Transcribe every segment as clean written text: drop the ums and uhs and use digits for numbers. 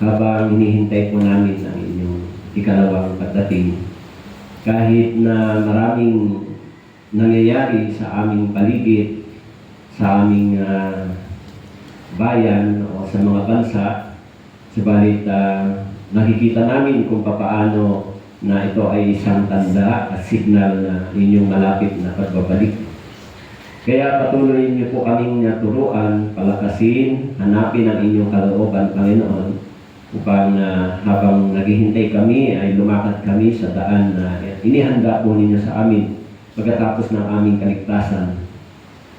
habang hinihintay po namin ang inyong ikalawang pagdating. Kahit na maraming nangyayari sa aming paligid, sa aming bayan o sa mga bansa, subalit nakikita namin kung papaano na ito ay isang tanda at signal na inyong malapit na pagbabalik. Kaya patuloy niyo po kaming turuan, palakasin, hanapin ang inyong kalooban, Panginoon, upang habang naghihintay kami ay lumakad kami sa daan na inihanda po ninyo sa amin pagkatapos ng aming kaligtasan.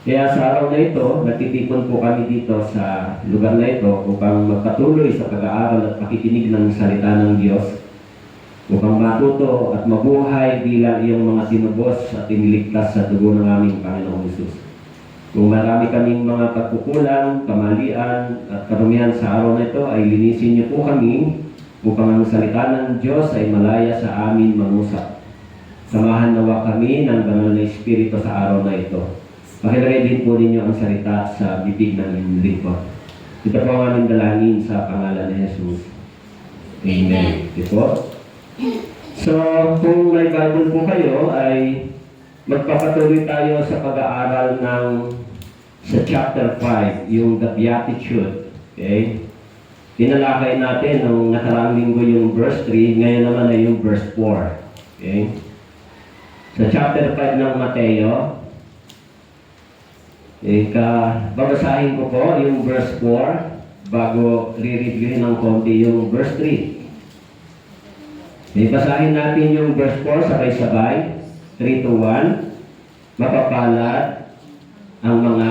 Kaya sa araw na ito, nagtitipon po kami dito sa lugar na ito upang magpatuloy sa pag-aaral at pakikinig ng salita ng Diyos, upang matuto at mabuhay bilang iyong mga tinubos at iniligtas sa dugo ng aming Panginoong Hesus. Kung marami kaming mga pagkukulang, kamalian at karumihan sa araw na ito, ay linisin niyo po kami upang ang salita ng Diyos ay malaya sa amin mangusap. Samahan nawa kami ng banal na Espiritu sa araw na ito. Pakilagay din po ninyo ang salita sa bibig ng inyong lingkod. Ito po ang aming dalangin sa pangalan ni Jesus. Amen. Ito po. So, kung may Bible po kayo, ay magpapatuloy tayo sa pag-aaral ng sa chapter 5, yung the Beatitude. Okay? Tinalakay natin nung nakaraang linggo yung verse 3, ngayon naman ay yung verse 4. Okay? Sa chapter 5 ng Mateo, babasahin ko po yung verse 4 bago re-reviewin ng konti yung verse 3. Basahin natin yung verse 4 sabay-sabay. 3 to 1. Mapapalad ang mga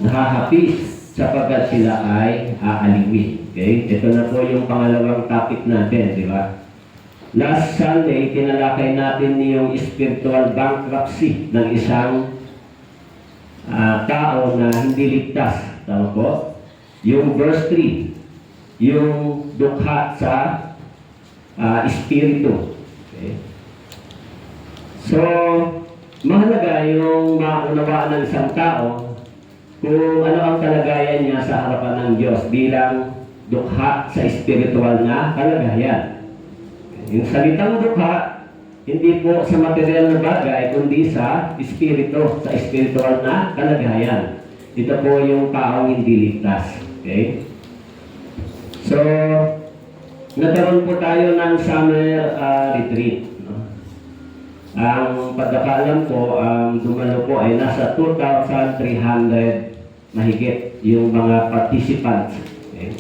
nahahapis sapagkat sila ay aaliwin. Okay? Ito na po yung pangalawang topic natin, di ba? Last Sunday, tinalakay natin yung spiritual bankruptcy ng isang tao na hindi ligtas. Tama po? Yung verse 3, yung dukha sa espiritu. Okay? So, mahalaga yung maunawaan ng isang tao kung ano ang kalagayan niya sa harapan ng Diyos bilang dukha sa espiritual na kalagayan. Yung salitang dukha, hindi po sa material na bagay, kundi sa espiritu, sa espiritual na kalagayan. Ito po yung taong hindi ligtas. Okay? So, nagkaroon po tayo ng summer retreat. No? Ang pagkakaalam ko, ang dumalo po ay nasa 2,300 mahigit yung mga participants. Okay?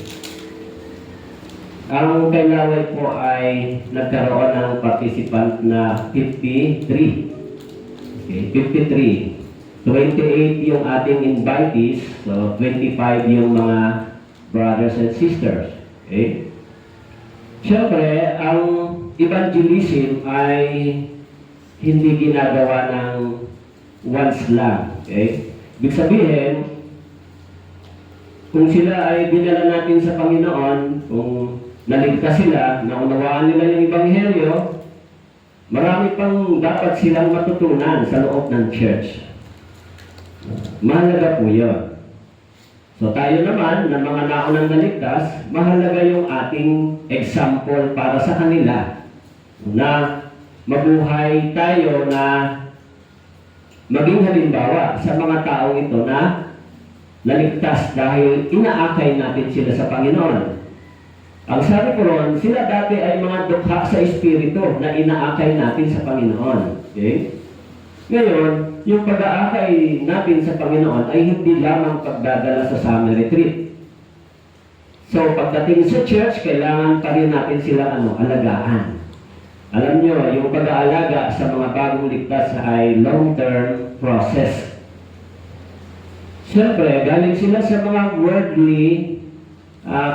Ang Kailaway po ay nagkaroon ng participant na 53. Okay, 53. 28 yung ating invitees, so 25 yung mga brothers and sisters. Okay? Siyempre, ang evangelism ay hindi ginagawa ng once lang. Okay? Ibig sabihin, kung sila ay dinala natin sa Panginoon, kung naligtas sila, naunawaan nila yung Ebanghelyo, marami pang dapat silang matutunan sa loob ng church. Mahalaga po yun. So tayo naman, ng mga naunang naligtas, mahalaga yung ating example para sa kanila na mabuhay tayo na maging halimbawa sa mga taong ito na naligtas dahil inaakay natin sila sa Panginoon. Ang sabi ko ron, sila dati ay mga dukha sa espiritu na inaakay natin sa Panginoon. Okay? Ngayon, yung pag-aakay natin sa Panginoon ay hindi lamang pagdadala sa summer retreat. So, pagdating sa church, kailangan pa rin natin sila alagaan. Alam nyo, yung pag-aalaga sa mga bagong ligtas ay long-term process. Siyempre, galing sila sa mga worldly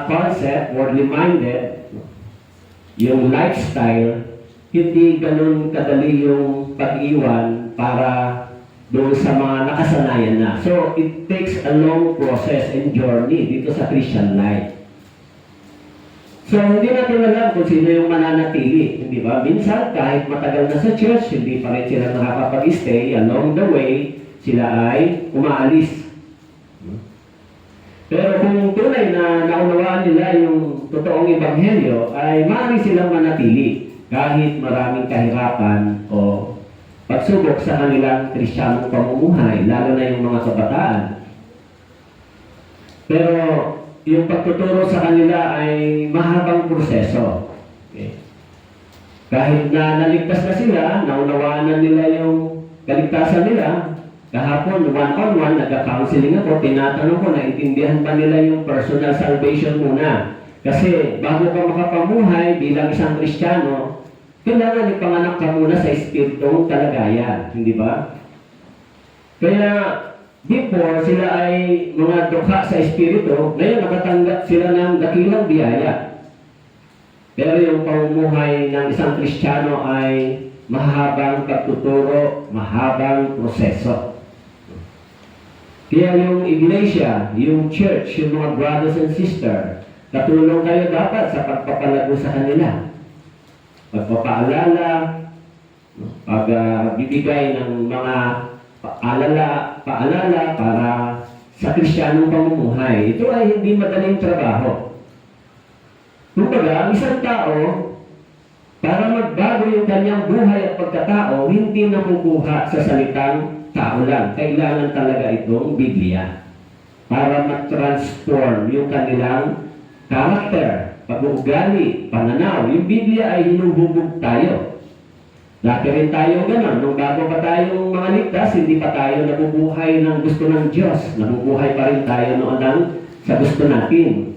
concept, worldly-minded, yung lifestyle, hindi ganun kadali yung pag-iwan para doon sa mga nakasanayan na. So, it takes a long process and journey dito sa Christian life. So, hindi natin alam kung sino yung mananatili, hindi ba? Minsan, kahit matagal na sa church, hindi pa rin sila nakakapag-stay. Along the way, sila ay umaalis. Pero kung tunay na naunawaan nila yung totoong ebanghelyo, ay maaari silang manatili kahit maraming kahirapan o pagsubok sa kanilang Kristiyanong pamumuhay, lalo na yung mga kabataan. Pero yung pagtuturo sa kanila ay mahabang proseso. Okay. Kahit na naligtas na sila, naunawaan na nila yung kaligtasan nila, kahapon, one-on-one, nagka-counseling ako, tinatanong ko, naintindihan ba nila yung personal salvation muna? Kasi bago ka makapamuhay bilang isang Kristiyano, kailangan ipanganak ka muna sa espiritong kalagayan, hindi ba? Kaya, before sila ay mga dukha sa espiritu, ngayon nakatanggap sila ng dakilang biyaya. Pero yung pamumuhay ng isang Kristiyano ay mahabang pagtuturo, mahabang proseso. Kaya yung iglesia, yung church, yung mga brothers and sisters, katulong kayo dapat sa pagpapalago sa kanila. Pagpapaalala, pagbibigay ng mga paalala para sa Kristiyanong pamumuhay. Ito ay hindi madaling trabaho. Kumbaga, ang isang tao, para magbago yung kanyang buhay at pagkatao, hindi nakukuha sa salitang tao lang. Kailangan talaga itong Biblia para mag-transform yung kanilang karakter, pag-uugali, pananaw. Yung Biblia ay hinuhubog tayo. Dati rin tayo gano'n. Nung bago pa tayong mga ligtas, hindi pa tayo nabubuhay ng gusto ng Diyos. Nabubuhay pa rin tayo noon sa gusto natin.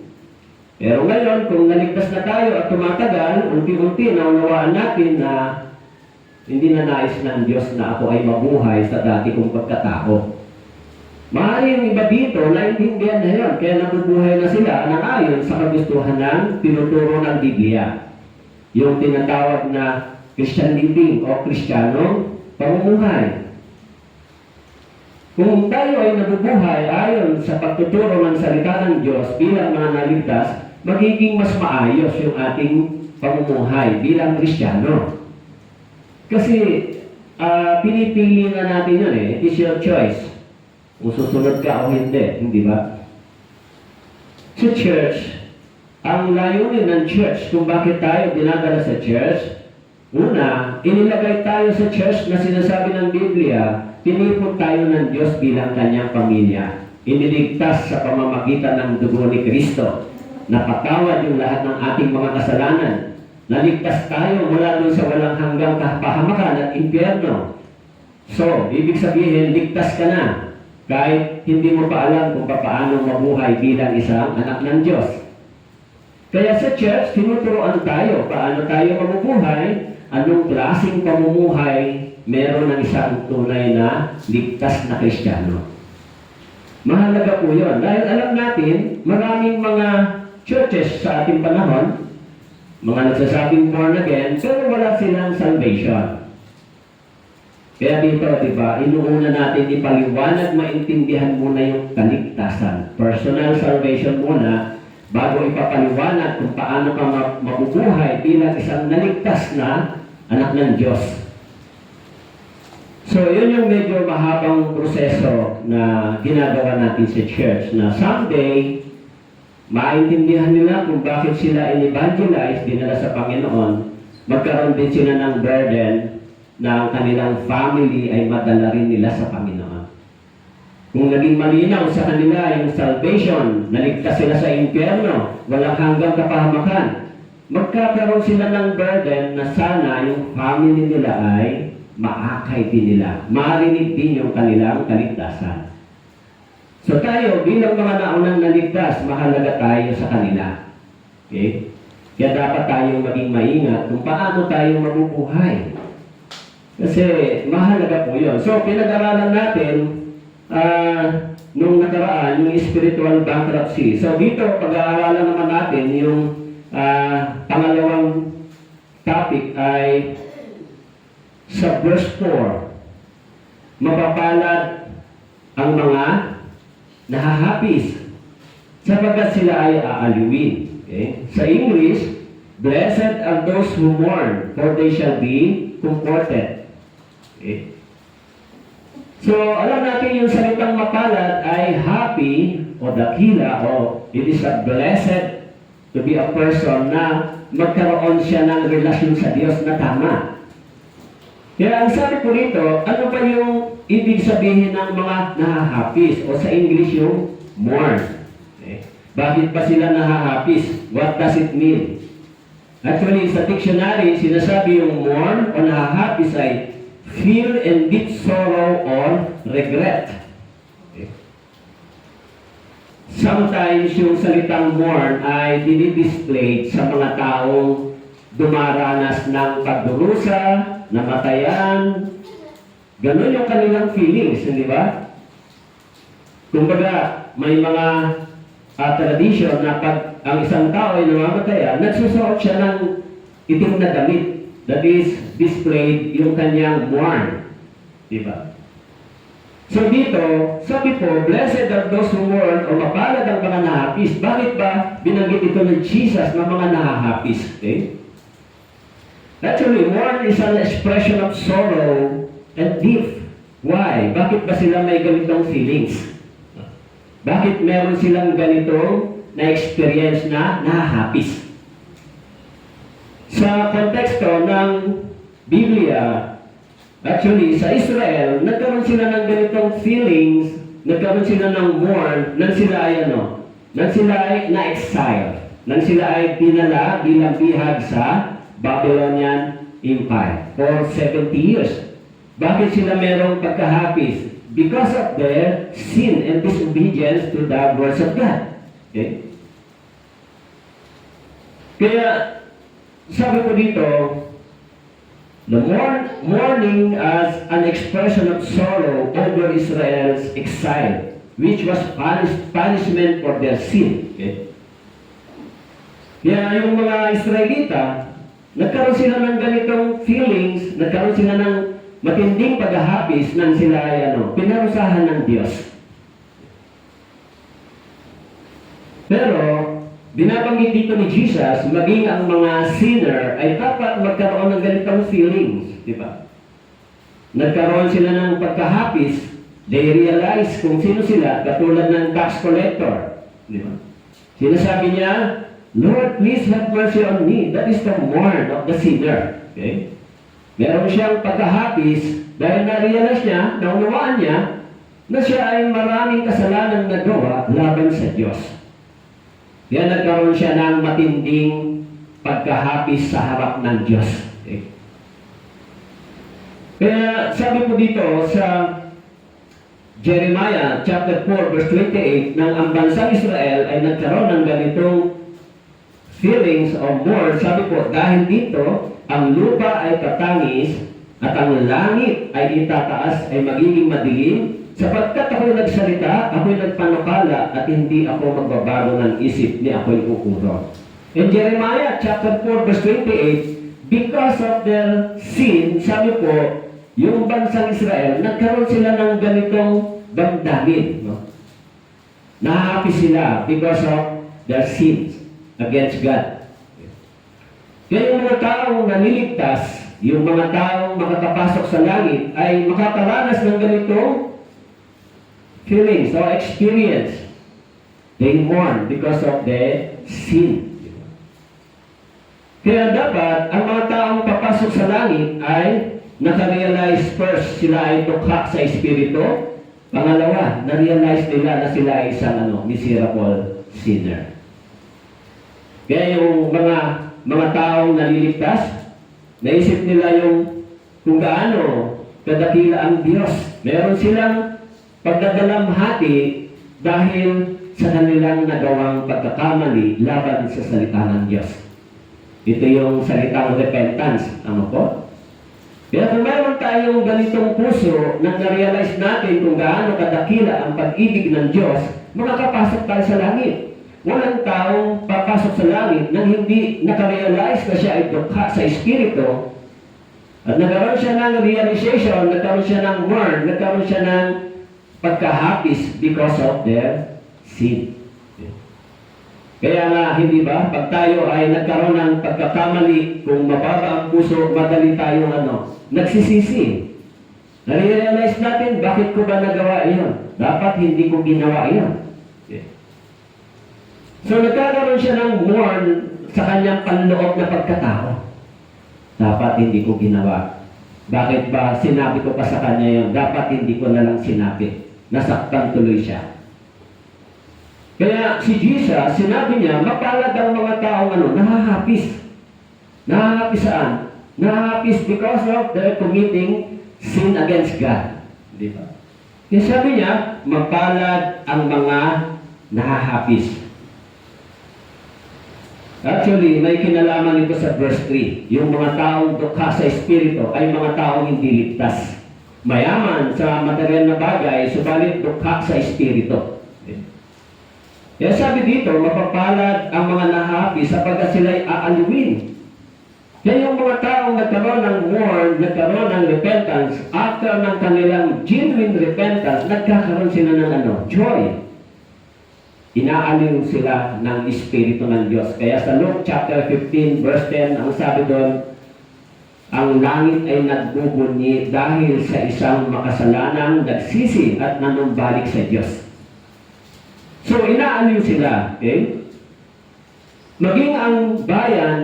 Pero ngayon, kung naligtas na tayo at tumatagal, unti-unti naunawaan natin na hindi na nais ng Diyos na ako ay mabuhay sa dati kong pagkatao. Maaari yung iba dito, naintindihan na yun, kaya nabubuhay na sila ng ayon sa kagustuhan ng tinuturo ng Biblia. Yung tinatawag na Christian living o Kristiyanong pamumuhay. Kung tayo ay nabubuhay ayon sa pagtuturo ng salita ng Diyos bilang mga naligtas, magiging mas maayos yung ating pamumuhay bilang Kristiyano. Kasi pinipili na natin yun eh. It is your choice. Kung susunod ka o hindi ba? Sa church, ang layunin ng church, kung bakit tayo dinadala sa church, una, inilagay tayo sa church na sinasabi ng Biblia, tinipon tayo ng Diyos bilang kanyang pamilya. Iniligtas sa pamamagitan ng dugo ni Kristo. Napatawad yung lahat ng ating mga kasalanan. Naligtas tayo mula dun sa walang hanggang kapahamakan at impyerno. So, ibig sabihin, ligtas ka na. Kahit hindi mo pa alam kung paano mabuhay bilang isang anak ng Diyos. Kaya sa church, tinuturoan tayo paano tayo mabubuhay, anong klaseng pamumuhay meron ng isang tunay na ligtas na Kristiyano. Mahalaga po yun. Dahil alam natin, maraming mga churches sa ating panahon, mga nagsasabing born again, pero wala silang salvation. Kaya dito, diba, inuuna natin ipaliwanag, maintindihan muna yung kaligtasan. Personal salvation muna, bago ipapaliwanag kung paano ka mabubuhay bilang isang naligtas na anak ng Diyos. So, yun yung medyo mahabang proseso na ginagawa natin sa church, na someday, maintindihan nila kung bakit sila in-evangelize, dinala sa Panginoon, magkaroon din sila ng burden na ang kanilang family ay madala rin nila sa Panginoon. Kung naging malinaw sa kanila yung salvation, naligtas sila sa impyerno, walang hanggang kapahamakan, magkakaroon sila ng burden na sana yung family nila ay maakay din nila, marinig din yung kanilang kaligtasan. So tayo, bilang mga naunang naligtas, mahalaga tayo sa kanila. Okay? Kaya dapat tayong maging maingat kung paano tayo mabubuhay. Kasi mahalaga po yun. So pinag-aralan natin nung nakaraan, yung spiritual bankruptcy. So dito, pag-aaralan naman natin yung pangalawang topic ay sa verse 4. Mapapalad ang mga nahahapis sapagkat sila ay aaliwin. Okay? Sa English, blessed are those who mourn, for they shall be comforted. Okay? So, alam natin yung salitang mapalad ay happy o dakila o it is a blessed to be a person na magkaroon siya ng relasyon sa Diyos na tama. Kaya ang sabi ko rito, ano ba yung ibig sabihin ng mga nahahapis o sa English yung mourn? Okay. Bakit ba sila nahahapis? What does it mean? Actually, sa dictionary, sinasabi yung mourn o nahahapis ay feel and deep sorrow or regret. Okay. Sometimes yung salitang mourn ay dinidisplay sa mga taong dumaranas ng pagdurusa, namatayan. Ganun yung kanilang feelings, hindi ba? Kumbaga, may mga tradition na pag ang isang tao ay namamatayan, nagsusuot siya ng itim na damit. That is displayed yung kanyang mourn. Diba? So dito, sabi po, blessed are those who mourn o mapalad ang mga nahapis. Bakit ba binanggit ito ng Jesus na mga nahahapis? Okay? Actually, mourn is an expression of sorrow and grief. Why? Bakit ba sila may ganitong feelings? Bakit meron silang ganitong na-experience na nahahapis? Sa konteksto ng Biblia, actually, sa Israel, nagkaroon sila ng ganitong feelings, nagkaroon sila ng mourn, nang sila ay nang sila ay na-exile, nang sila ay dinala bilang bihag sa Babylonian Empire for 70 years. Bakit sila merong pagkahapis? Because of their sin and disobedience to the words of God. Okay? Kaya, sabi ko dito, the mourning as an expression of sorrow over Israel's exile, which was punishment for their sin. Okay? Kaya yung mga Israelita, nagkaroon sila ng ganitong feelings, nagkaroon sila ng matinding paghahapis nang sila ay pinarusahan ng Diyos. Pero, binabanggit dito ni Jesus, maging ang mga sinner ay dapat magkaroon ng ganitong feelings. Di ba? Nagkaroon sila ng pagkahapis, they realize kung sino sila, katulad ng tax collector. Di ba? Sinasabi niya, Lord, please have mercy on me. That is the mourn of the sinner. Okay? Meron siyang pagkahapis dahil na-realize niya, naunawaan niya, na siya ay maraming kasalanan nagawa laban sa Diyos. Kaya nagkaroon siya ng matinding pagkahapis sa harap ng Diyos. Okay? Kaya sabi po dito sa Jeremiah chapter 4 verse 28, nang ang bansang Israel ay nagkaroon ng ganitong feelings of mourn, sabi po, dahil dito, ang lupa ay tatangis at ang langit ay itataas ay magiging madilim. Sapagkat ako'y nagsalita, ako'y nagpanukala, at hindi ako magbabago ng isip ni ako'y uurong. In Jeremiah chapter 4 verse 28, because of their sin, sabi po, yung bansang Israel, nagkaroon sila ng ganitong damdamin. No? Nahahapi sila because of their sins against God. Kaya yung mga taong naniligtas, yung mga taong makakapasok sa langit, ay makakaranas ng ganitong feelings or experience. They mourn because of their sin. Kaya dapat, ang mga taong papasok sa langit ay nakarealize first, sila ay dukha sa espiritu. Pangalawa, na-realize nila na sila ay isang miserable sinner. Kaya yung mga taong naliligtas, naisip nila yung kung gaano kadakila ang Diyos. Meron silang pagdadalamhati dahil sa kanilang nagawang pagkakamali laban sa salita ng Diyos. Ito yung salitang repentance. Ano po? Kaya kung meron tayong ganitong puso na na-realize natin kung gaano kadakila ang pag-ibig ng Diyos, makakapasok tayo sa langit. Walang taong papasok sa langit nang hindi nakarealize na siya ay dukha sa espiritu. At nagkaroon siya ng realization, nagkaroon siya ng mourn, nagkaroon siya ng pagkahapis because of their sin. Kaya nga, hindi ba, pag tayo ay nagkaroon ng pagkakamali, kung mababa ang puso, madali tayong nagsisisi. Nare-realize natin, bakit ko ba nagawa iyon? Dapat hindi ko ginawa iyon. Okay. So nagkakaroon siya ng mourn sa kanyang panloob na pagkatao. Dapat hindi ko ginawa. Bakit ba sinabi ko pa sa kanya yun? Dapat hindi ko na lang sinabi. Nasaktan tuloy siya. Kaya si Jesus, sinabi niya, mapalad ang mga taong nahahapis. Nahahapis saan? Nahahapis because of their committing sin against God. Di ba? Kaya sabi niya, mapalad ang mga nahahapis. Actually, may kinalaman ito sa verse 3. Yung mga taong dukha sa Espiritu ay mga taong hindi ligtas. Mayaman sa material na bagay, subalit dukha sa Espiritu. Kaya sabi dito, mapapalad ang mga nahahapis sapagkat sila'y aaliwin. Kaya yung mga taong nagkaroon ng mourn, nagkaroon ng repentance, after ng kanilang genuine repentance, nagkakaroon sila ng joy. Inaaliw sila ng Espiritu ng Diyos. Kaya sa Luke chapter 15 verse 10, ang sabi doon, ang langit ay nagbubunyi dahil sa isang makasalanang nagsisi at nanumbalik sa Diyos. So, inaaliw sila. Okay? Maging ang bayan,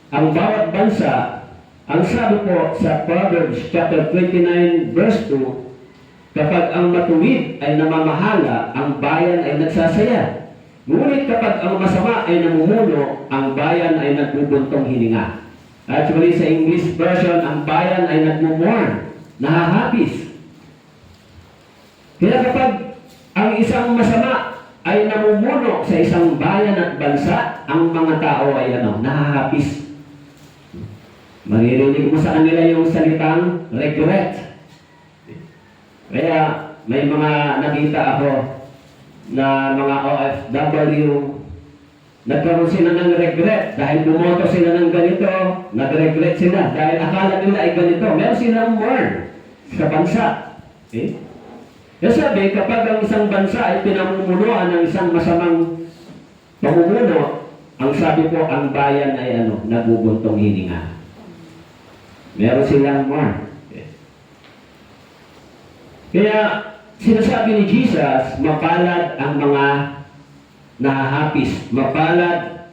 ang bawat bansa, ang sabi po sa Proverbs chapter 29 verse 2, kapag ang matuwid ay namamahala, ang bayan ay nagsasaya. Ngunit kapag ang masama ay namumuno, ang bayan ay nagbubuntong hininga. Actually, sa English version, ang bayan ay nagmumorn, nahahapis. Kaya kapag ang isang masama ay namumuno sa isang bayan at bansa, ang mga tao ay nahahapis. Maririnig mo sa kanila yung salitang regret. Kaya may mga nakita ako na mga OFW, nagkaroon sila ng regret dahil bumoto sila ng ganito, nag-regret sila dahil akala nila ay ganito. Meron silang mourn sa bansa. Okay? Kaya sabi, kapag ang isang bansa ay pinamumunuan ng isang masamang pamumuno, ang sabi po, ang bayan ay nabubuntong hininga. Meron silang mourn. Kaya sinasabi ni Jesus, mapalad ang mga nahahapis. Mapalad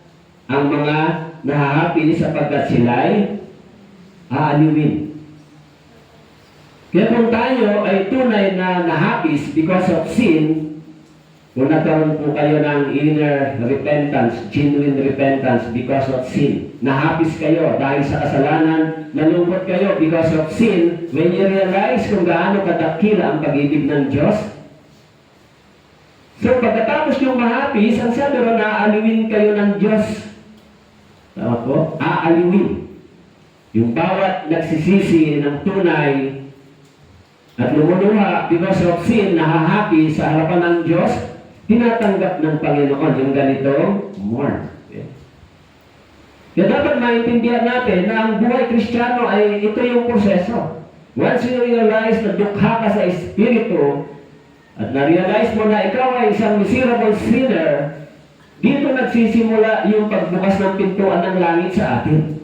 ang mga nahahapis sapagkat sila'y aaliwin. Kaya kung tayo ay tunay na nahapis because of sin, kung nagkaroon po kayo ng inner repentance, genuine repentance because of sin, nahapis kayo dahil sa kasalanan, nalungkot kayo because of sin, when you realize kung gaano kadakila ang pag-ibig ng Diyos. So pagkatapos yung mahapis, ang sabi ron, aaliwin kayo ng Diyos. Tama po? Aaliwin. Yung bawat nagsisisi ng tunay at lumuluha because of sin, nahahapi sa harapan ng Diyos, tinatanggap ng Panginoon yung ganitong mourn. Kaya dapat maintindihan natin na ang buhay Kristiyano ay ito yung proseso. Once you realize na dukha ka sa Espiritu at na-realize mo na ikaw ay isang miserable sinner, dito nagsisimula yung pagbukas ng pintuan ng langit sa atin.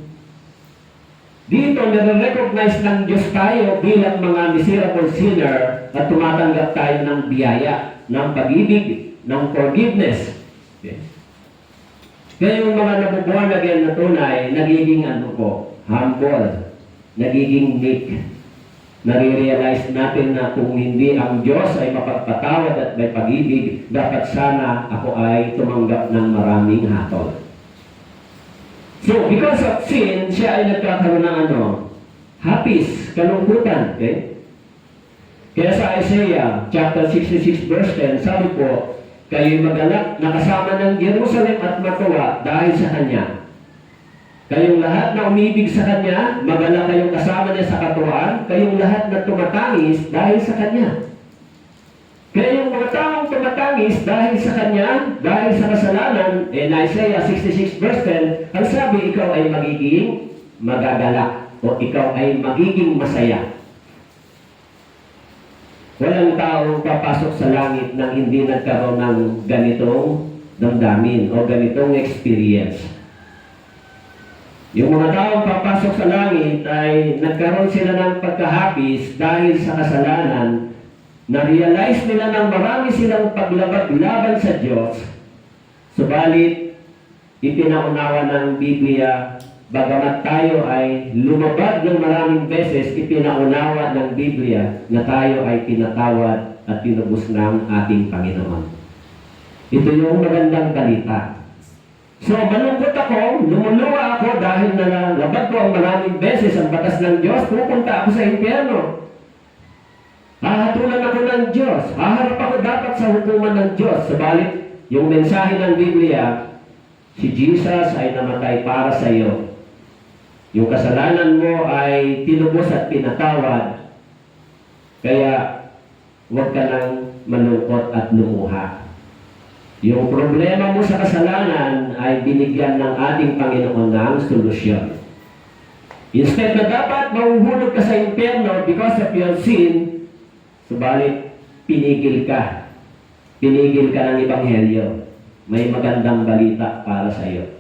Dito nare-recognize ng Diyos tayo bilang mga miserable sinner at tumatanggap tayo ng biyaya, ng pag-ibig, ng forgiveness. Okay. Kaya yung mga nabubuhan again na tunay, nagiging humble, nagiging meek. Nare-realize natin na kung hindi ang Diyos ay mapagpatawad at may pag-ibig, dapat sana ako ay tumanggap ng maraming hatol. So, because of sin, siya ay nagkakaroon ng hapis, kalungkutan. Okay? Kaya sa Isaiah, chapter 66, verse 10, sabi po, kayo'y magalak na kasama ng Jerusalem at matuwa dahil sa Kanya. Kayong lahat na umibig sa Kanya, magalak kayong kasama niya sa katuwaan, kayong lahat na tumatangis dahil sa Kanya. Kaya yung mga taong tumatangis dahil sa Kanya, dahil sa kasalanan, in Isaiah 66 verse 10, ang sabi, ikaw ay magiging magagalak o ikaw ay magiging masaya. Walang taong papasok sa langit nang hindi nagkaroon ng ganitong damdamin o ganitong experience. Yung mga taong papasok sa langit ay nagkaroon sila ng pagkahapis dahil sa kasalanan. Na-realize nila ng marami silang paglabag laban sa Diyos. Subalit, ipinaunawa ng Biblia, bagamat tayo ay lumabag ng maraming beses, ipinaunawa ng Biblia na tayo ay pinatawad at tinubos ng ating Panginoon. Ito yung magandang balita. So, malungkot ako, lumuluwa ako dahil nalabag ko ang maraming beses ang batas ng Diyos, pupunta ako sa impyerno. Hahatulan ako ng Diyos, haharap ako dapat sa hukuman ng Diyos. Subalit, yung mensahe ng Biblia, si Jesus ay namatay para sa iyo. Yung kasalanan mo ay tinubos at pinatawad. Kaya, huwag ka nang malungkot at lumuha. Yung problema mo sa kasalanan ay binigyan ng ating Panginoon ng solusyon. Instead na dapat mahuhulog ka sa impyerno because of your sin, subalit pinigil ka. Pinigil ka ng Ebanghelyo. May magandang balita para sa iyo.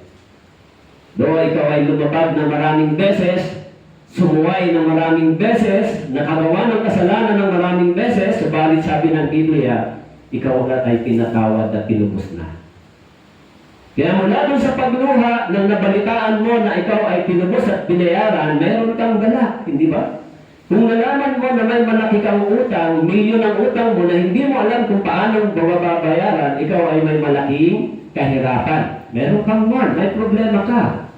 Though ikaw ay lumabag ng maraming beses, sumuway ng maraming beses, nakagawa ng kasalanan ng maraming beses, subalit sabi ng Biblia, ikaw ay pinatawad at pinubos na. Kaya mula doon sa pagluha nang nabalitaan mo na ikaw ay pinubos at binayaran, mayroon kang galak, hindi ba? Kung nalaman mo na may malaki kang utang, milyon ang utang mo na hindi mo alam kung paano babayaran, ikaw ay may malaking kahirapan. Meron kang may problema ka.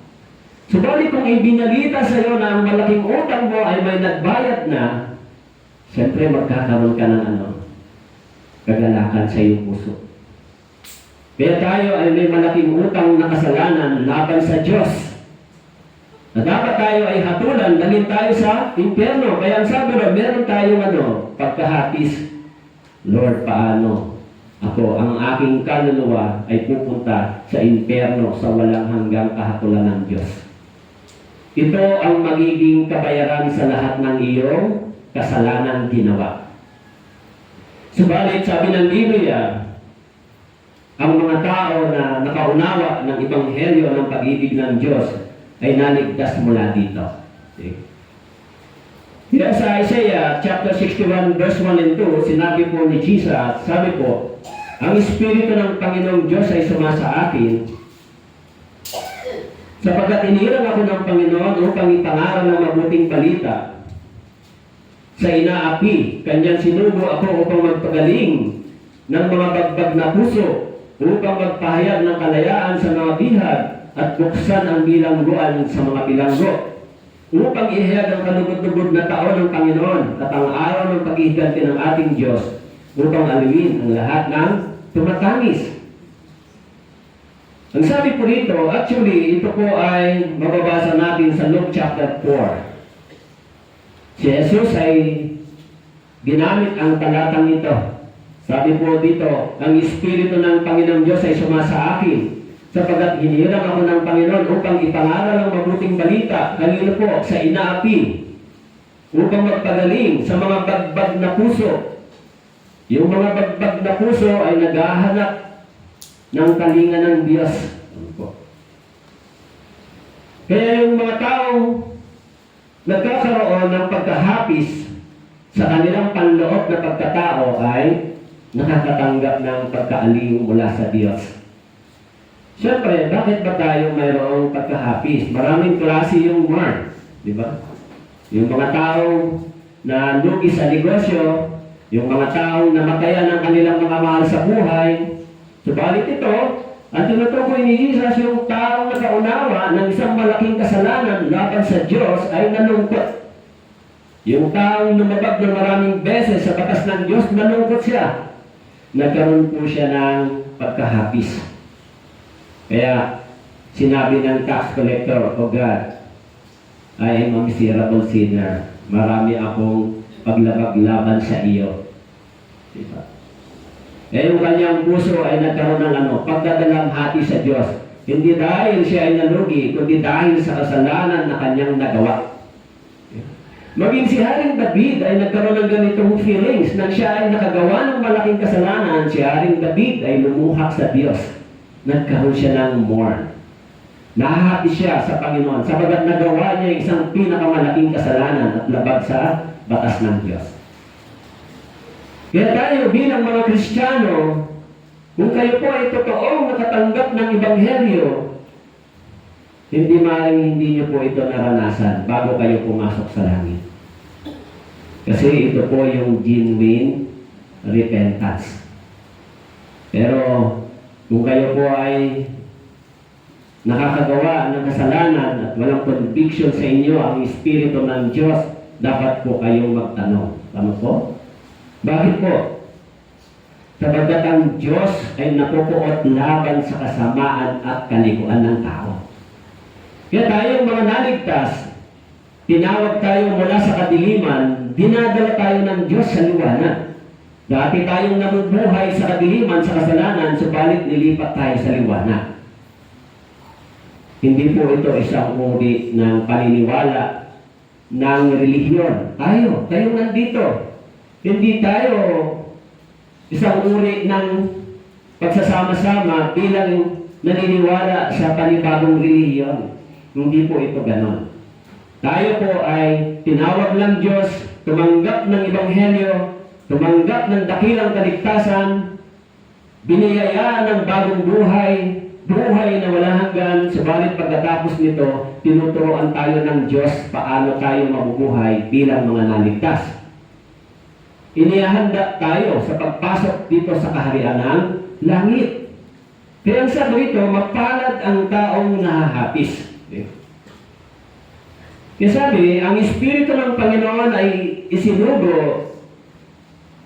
Subalit kung ibinalita sa iyo na ang malaking utang mo ay may nagbayad na, siyempre magkakaroon ka ng kagalakan sa iyong puso. Kaya tayo ay may malaking utang na kasalanan laban sa Diyos. Na dapat tayo ay hatulan, dalhin tayo sa impyerno. Kaya ang sabi na, meron tayong pagkahapis. Lord, paano? Ako, ang aking kaluluwa ay pupunta sa impyerno sa walang hanggang kahatulan ng Diyos. Ito ang magiging kabayaran sa lahat ng iyong kasalanan ginawa. Subalit, sabi ng Biblia, ang mga tao na nakaunawa ng Ebanghelyo ng pag-ibig ng Diyos ay naligtas mula dito. Okay? Kaya sa Isaiah chapter 61 verse 1 and 2, sinabi po ni Jesus, sabi po, ang Espiritu ng Panginoong Diyos ay sumasa akin, sapagkat inirang ako ng Panginoon upang ipangaral ng mabuting balita. Sa inaapi, kanyang sinugo ako upang magpagaling ng mga bagbag na puso, upang magpahayag ng kalayaan sa mga bihag at buksan ang bilangguan sa mga bilanggo, upang ihayag ang kalugod-lugod na taon ng Panginoon at ang araw ng pag-ihiganti ng ating Diyos, upang aliwin ang lahat ng tumatangis. Ang sabi po rito, actually, ito po ay mababasa natin sa Luke chapter 4. Si Jesus ay ginamit ang talatang ito. Sabi po dito, ang Espiritu ng Panginoong Diyos ay sumasa akin, sapagkat hinirang ako ng Panginoon upang ipangaral ang mabuting balita, kanino po, sa inaapi, upang magpagaling sa mga bagbag na puso. Yung mga bagbag na puso ay naghahanap ng kalinga ng Diyos. Kaya yung mga taong nagkakaroon ng pagkahapis sa kanilang panloob na pagkatao ay nakakatanggap ng pagkaaliw mula sa Diyos. Siyempre, bakit ba tayo mayroong pagkahapis? Maraming klase yung mark, di ba? Yung mga taong na lugi sa negosyo, yung mga taong namatayan ng kanilang mga mahal sa buhay. Subalit ito, ang tinutukoy ni Jesus, yung taong nakaunawa ng isang malaking kasalanan laban sa Diyos ay nalungkot. Yung taong lumabag ng maraming beses sa batas ng Diyos, nalungkot siya. Nagkaroon po siya ng pagkahapis. Kaya sinabi ng tax collector, "Oh God, I am a miserable sinner. Marami akong paglabag-laban sa iyo." Diba? Eh yung kanyang puso ay nagkaroon ng pagdadalamhati sa Diyos. Hindi dahil siya ay nalugi, kundi dahil sa kasalanan na kanyang nagawa. Maging si Haring David ay nagkaroon ng ganitong feelings nang siya ay nakagawa ng malaking kasalanan. Si Haring David ay lumuhak sa Diyos. Nagkaroon siya ng mourn. Nahahappy siya sa Panginoon sabagat nagawa niya yung isang pinakamalaking kasalanan at labag sa batas ng Diyos. Kaya tayo bilang mga Kristiyano, kung kayo po ay totoong nakatanggap ng Ebanghelyo, hindi maaaring hindi niyo po ito naranasan bago kayo pumasok sa langit. Kasi ito po yung genuine repentance. Pero kung kayo po ay nakakagawa ng kasalanan at walang conviction sa inyo ang Espiritu ng Diyos, dapat po kayong magtanong. Tama po? Bakit po? Sabagat ang Diyos ay napupuot laban sa kasamaan at kalikuan ng tao. Kaya tayong mga naligtas, tinawag tayo mula sa kadiliman, dinadala tayo ng Diyos sa liwanag. Dati tayong namubuhay sa kadiliman, sa kasalanan, subalit nilipat tayo sa liwanag. Hindi po ito isang uri ng paniniwala ng relihiyon. Tayo nandito. Hindi tayo isang uri ng pagsasama-sama bilang naniniwala sa panibagong relihiyon. Hindi po ito ganon. Tayo po ay tinawag ng Diyos, tumanggap ng Ebanghelyo, tumanggap ng dakilang kaligtasan, biniyayaan ng bagong buhay na wala hanggan, subalit pagkatapos nito, tinuturoan tayo ng Diyos paano tayo mabubuhay bilang mga naligtas. Inihahanda tayo sa pagpasok dito sa kaharian ng langit. Kaya ang sabi ito, mapalad ang taong nahahapis. Kaya sabi, ang Espiritu ng Panginoon ay isinugo.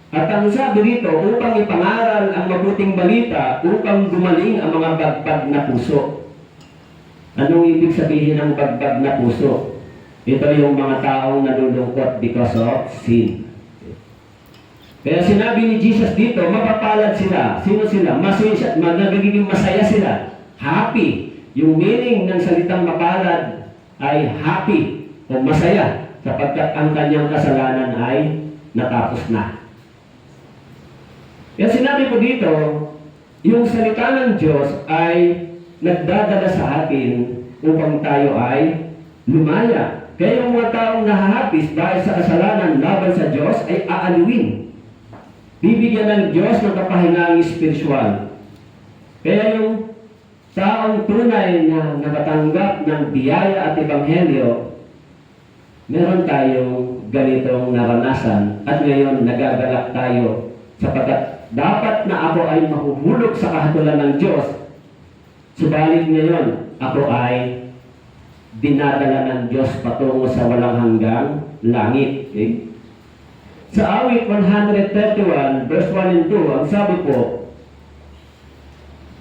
At ang sabi dito, upang ipangaral ang mabuting balita, upang gumaling ang mga bagbag na puso. Anong ibig sabihin ng bagbag na puso? Ito yung mga taong nalulungkot because of sin. Kaya sinabi ni Jesus dito, mapapalad sila. Sino sila? Nagiging masaya sila. Happy. Yung meaning ng salitang mapalad ay happy o masaya sapagkat ang kanyang kasalanan ay natapos na. Kaya sinabi ko dito, yung salita ng Diyos ay nagdadala sa atin upang tayo ay lumaya. Kaya yung mga taong nahahapis dahil sa kasalanan laban sa Diyos ay aaluin. Bibigyan ng Diyos ng kapahingang spiritual. Kaya yung taong tunay na nakatanggap ng biyaya at ebanghelyo, meron tayong ganitong naranasan at ngayon nagagalak tayo sapagkat dapat na ako ay mahuhulog sa kahatulan ng Diyos. Subalit ngayon, ako ay dinadala ng Diyos patungo sa walang hanggang langit. Okay? Sa awit 131, verse 1 and 2, ang sabi po,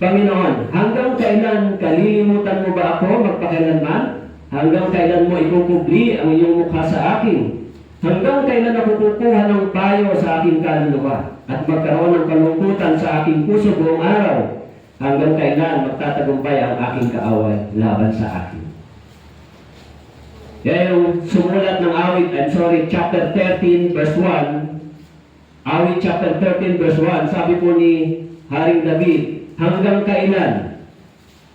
Panginoon, hanggang kailan kalilimutan mo ba ako magpakailanman? Hanggang kailan mo ikukubli ang iyong mukha sa akin? Hanggang kailan ako kukuha ng payo sa aking kaluluwa at magkaroon ng kalungkutan sa aking puso buong araw? Hanggang kailan magtatagumpay ang aking kaaway laban sa akin? Kaya yung sumulat ng awit, chapter 13, verse 1, awit chapter 13, verse 1, sabi po ni Haring David, hanggang kailan?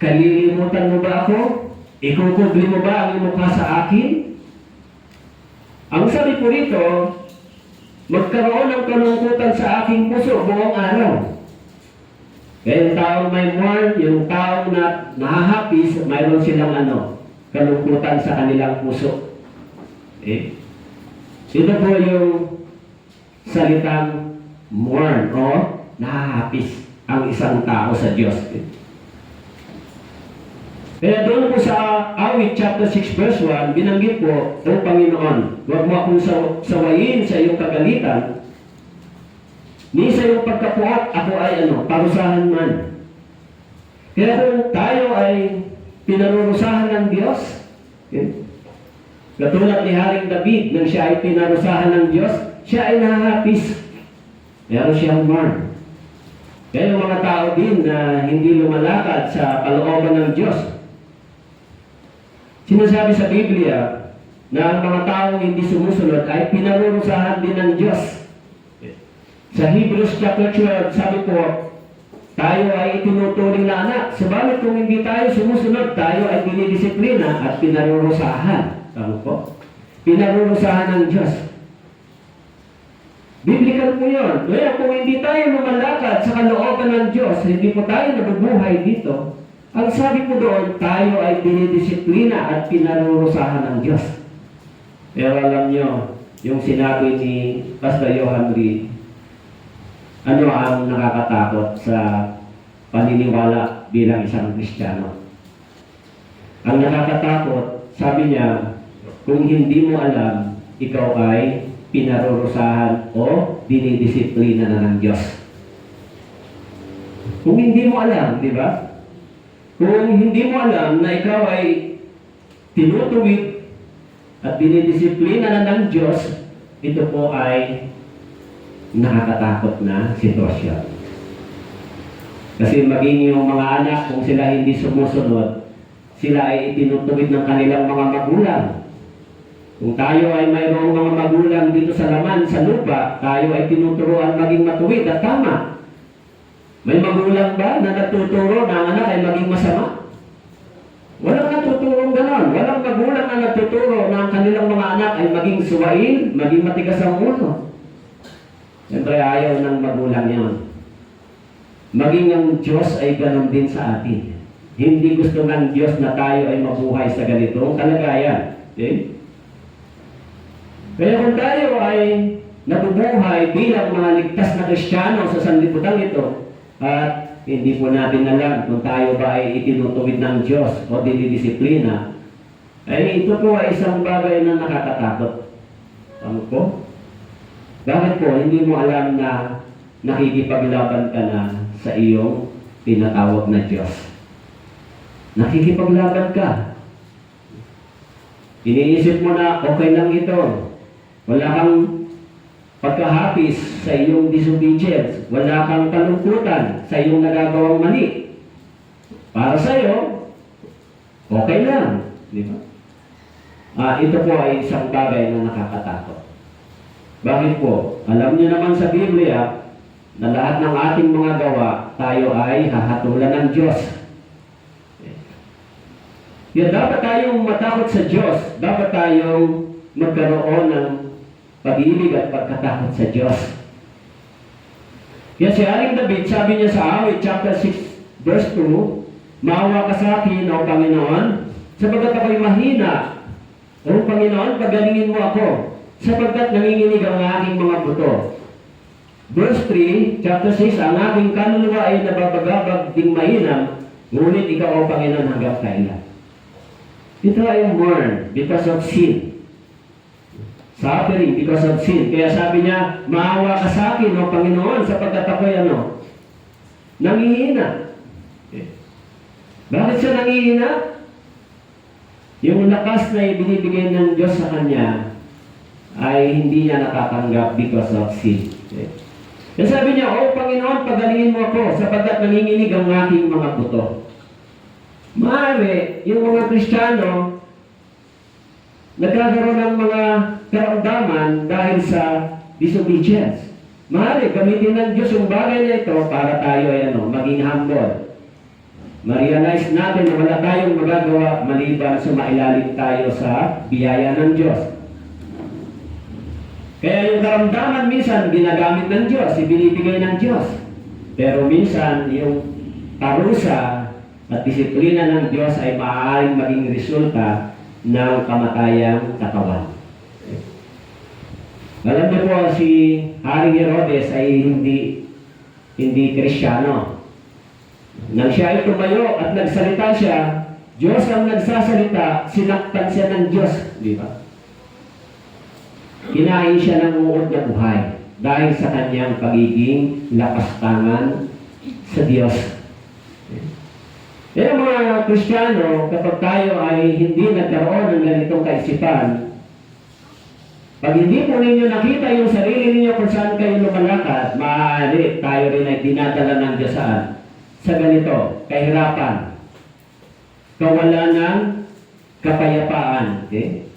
Kalilimutan mo ba ako? Ikukubli mo ba ang iyong mukha sa akin? Ang sabi po rito, magkaroon ng kalungkutan sa aking puso buong araw. Kaya yung taong may mourn, yung taong na nahahapis, mayroon silang kalungkutan sa kanilang puso. Ito po yung salitang mourn o nahahapis ang isang tao sa Diyos. Kaya doon po sa awit chapter 6 verse 1, binanggit po, O Panginoon, huwag mo akong sawayin sa iyong kagalitan, ni sa iyong pagkapuot, ako ay parusahan man. Kaya kung tayo ay pinarurusahan ng Diyos, katulad ni Haring David, nang siya ay pinarusahan ng Diyos, siya ay nahahapis. Meron siyang mourn. Kaya yung mga tao din na hindi lumalakad sa kalooban ng Diyos, sinasabi sa Biblia na ang mga taong hindi sumusunod ay pinarurusahan din ng Diyos. Sa Hebrews chapter 12, sabi po, tayo ay itinuturing na anak. Subalit kung hindi tayo sumusunod, tayo ay dinidisiplina at pinarurusahan. Tama po? Pinarurusahan ng Diyos. Biblical po yun. Kaya kung hindi tayo lumalakad sa kalooban ng Diyos, hindi po tayo nabubuhay dito, ang sabi po doon, tayo ay dinidisiplina at pinarurusahan ng Diyos. Pero alam nyo, yung sinabi ni Pastor Johan Reed, ano ang nakakatakot sa paniniwala bilang isang Kristiyano? Ang nakakatakot, sabi niya, kung hindi mo alam, ikaw ay pinarurusahan o dinidisiplina na ng Diyos. Kung hindi mo alam, di ba? Kung hindi mo alam na ikaw ay tinutuwid at dinidisiplina na ng Diyos, ito po ay nakakatakot na sitwasyon. Kasi maging yung mga anak, kung sila hindi sumusunod, sila ay itinutuwid ng kanilang mga magulang. Kung tayo ay mayroong mga magulang dito sa laman, sa lupa, tayo ay tinuturuan maging matuwid at tama. May magulang ba na nagtuturo na ang anak ay maging masama? Walang natuturong ganon. Walang magulang na nagtuturo na ang kanilang mga anak ay maging suwain, maging matigas ang ulo. Siyempre ayaw ng magulang yan. Maging ang Diyos ay ganon din sa atin. Hindi gusto ng Diyos na tayo ay mabuhay sa ganitong kalagayan. Okay? Kaya kung tayo ay nabubuhay bilang mga ligtas na Kristiyano sa sanlibutan ito, at hindi po natin alam kung tayo ba ay itinutuwid ng Diyos o dinidisiplina, ay ito po ay isang bagay na nakakatakot. Ano po? Bakit po hindi mo alam na nakikipaglaban ka na sa iyong tinatawag na Diyos? Nakikipaglaban ka. Iniisip mo na okay lang ito. Wala kang pagkahapis sa iyong disobedience. Wala kang kalungkutan sa iyong nagagawang mali. Para sa iyo, okay lang. Di ba? Ito po ay isang bagay na nakakatakot. Bakit po? Alam niyo naman sa Biblia na lahat ng ating mga gawa, tayo ay hahatulan ng Diyos. Kaya dapat tayong matakot sa Diyos. Dapat tayong magkaroon ng pag-ibig at pagkatakot sa Diyos. Kaya si Haring David, sabi niya sa Awit, chapter 6, verse 2, "Maawa ka sa akin, O Panginoon, sapagkat ako'y mahina. O Panginoon, pagalingin mo ako, sapagkat nanginginig ang aking mga buto." Verse 3, chapter 6, "Ang aking kaluluwa ay nababagabag ding mainam, ngunit ikaw, O Panginoon, hanggang kailan." Ito ay mourn because of sin. Suffering because of sin. Kaya sabi niya, maawa ka sa akin, O Panginoon, sapagkat ako'y nangihina. Bakit siya nangihina? Yung lakas na ibinibigay ng Diyos sa kanya ay hindi niya natatanggap because of sin. Kaya sabi niya, O Panginoon, pagalingin mo ako, sapagkat nanginginig ang aking mga buto. Maaari, yung mga Kristiyano, nagkakaroon ng mga karamdaman dahil sa disobedience. Maaari, gamitin ng Diyos yung bagay na ito para tayo ay maging humble. Ma-realize natin na wala tayong magagawa maliban sumailalim tayo sa biyaya ng Diyos. Kaya yung karamdaman minsan ginagamit ng Diyos, ibinibigay ng Diyos. Pero minsan yung parusa at disiplina ng Diyos ay maaaring maging resulta ng kamatayang katawan. Alam niyo po, si Haring Herodes ay hindi Kristiyano. Nang siya ay tumayo at nagsalita siya, Diyos ang nagsasalita, sinaktan siya ng Diyos. Di ba? Kinain siya ng uod na buhay dahil sa kanyang pagiging lakas-tangan sa Diyos. Kaya mga Kristiyano, kapag tayo ay hindi nagkaroon ng ganitong kaisipan, pag hindi po ninyo nakita yung sarili ninyo kung saan kayo lumalakad, maaari tayo rin ay dinadala ng Diyos sa ganito, kahirapan, kawalan ng kapayapaan. Okay?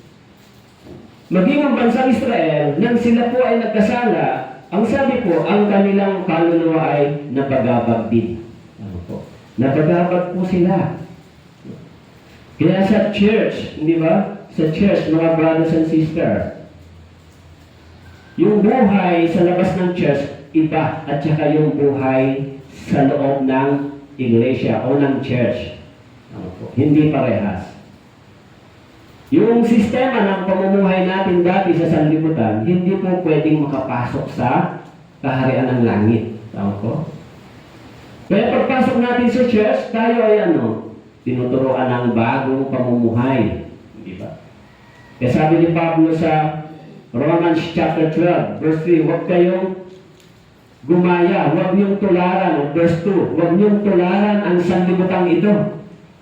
Maging ang bansang Israel, nang sila po ay nagkasala, ang sabi po, ang kanilang kaluluwa ay nabagabag din. Nagagabag po sila. Kaya sa church, di ba? Sa church, mga brothers and sisters, yung buhay sa labas ng church, iba. At saka yung buhay sa loob ng iglesia o ng church. Hindi parehas. Yung sistema ng pamumuhay natin dati sa sanlibutan, hindi po pwedeng makapasok sa kaharian ng langit. Tama po? Kaya pagpasok natin sa church, tayo ay tinuturoan ng bagong pamumuhay. Di ba? Kaya sabi ni Pablo sa Romans chapter 12, verse 3, huwag kayong gumaya, huwag niyong tularan, verse 2, huwag niyong tularan ang sanlibutan ito.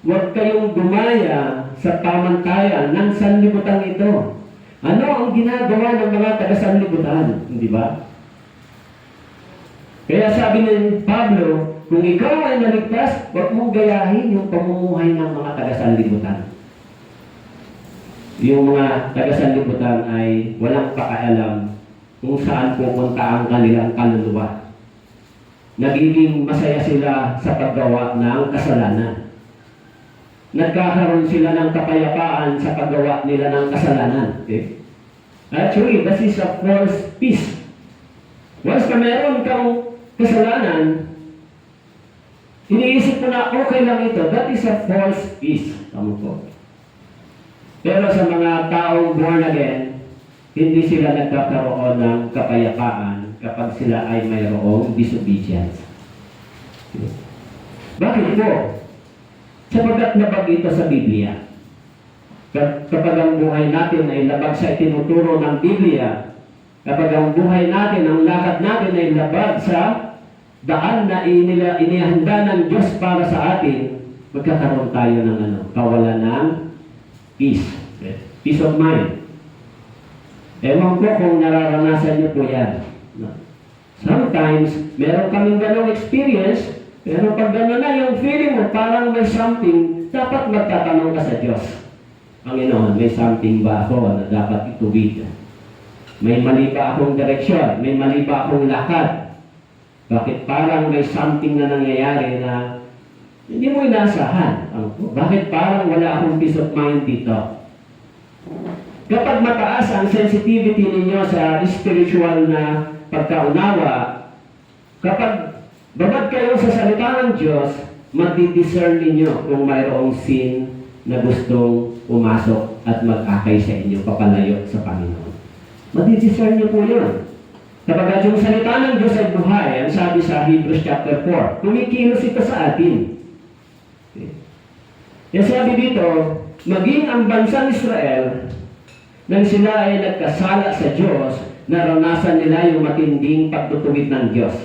Huwag kayong gumaya sa pamantayan ng sanlibutan ito. Ano ang ginagawa ng mga taga-sanlibutan? Di ba? Kaya sabi ni Pablo, kung ikaw ay naligtas, huwag mong gayahin yung pamumuhay ng mga taga-sanlibutan. Yung mga taga-sanlibutan ay walang pakialam kung saan pupunta ang kanilang kaluluwa. Nagiging masaya sila sa paggawa ng kasalanan. Nagkakaroon sila ng kapayapaan sa paggawa nila ng kasalanan. Okay? Actually, this is a false peace. Once na meron kang kasalanan, iniisip mo na okay lang ito. That is a false peace. Tama po. Pero sa mga taong born again, hindi sila nagkakaroon ng kapayapaan kapag sila ay mayroong disobedience. Bakit po? Sapagkat nabag ito sa Biblia. Kapag ang buhay natin ay labag sa itinuturo ng Biblia, kapag ang buhay natin, ang lakad natin ay labag sa daan na inihanda ng Diyos para sa atin, magkakaroon tayo ng kawalan ng peace. Okay? Peace of mind. Ewan ko kung nararanasan niyo po yan. Sometimes, meron kaming ganong experience, pero pag gano'n na yung feeling mo, parang may something, dapat magtatanong ka sa Diyos. Panginoon, may something ba ako na dapat ituwid? May mali ba akong direksyon? May mali ba akong lakad? Bakit parang may something na nangyayari na hindi mo inasahan? Bakit parang wala akong peace of mind dito? Kapag mataas ang sensitivity ninyo sa spiritual na pagkaunawa, kapag babad kayo sa salita ng Diyos, madi-discern ninyo kung mayroong sin na gustong pumasok at mag-akay sa inyo, papalayo sa Panginoon. Madi-discern nyo po yun. Kapag yung salita ng Diyos ay buhay, ang sabi sa Hebrews chapter 4, kumikilos ito sa atin. Okay. Kaya sabi dito, maging ang bansang Israel, nang sila ay nagkasala sa Diyos, naranasan nila yung matinding pagtutuwid ng Diyos.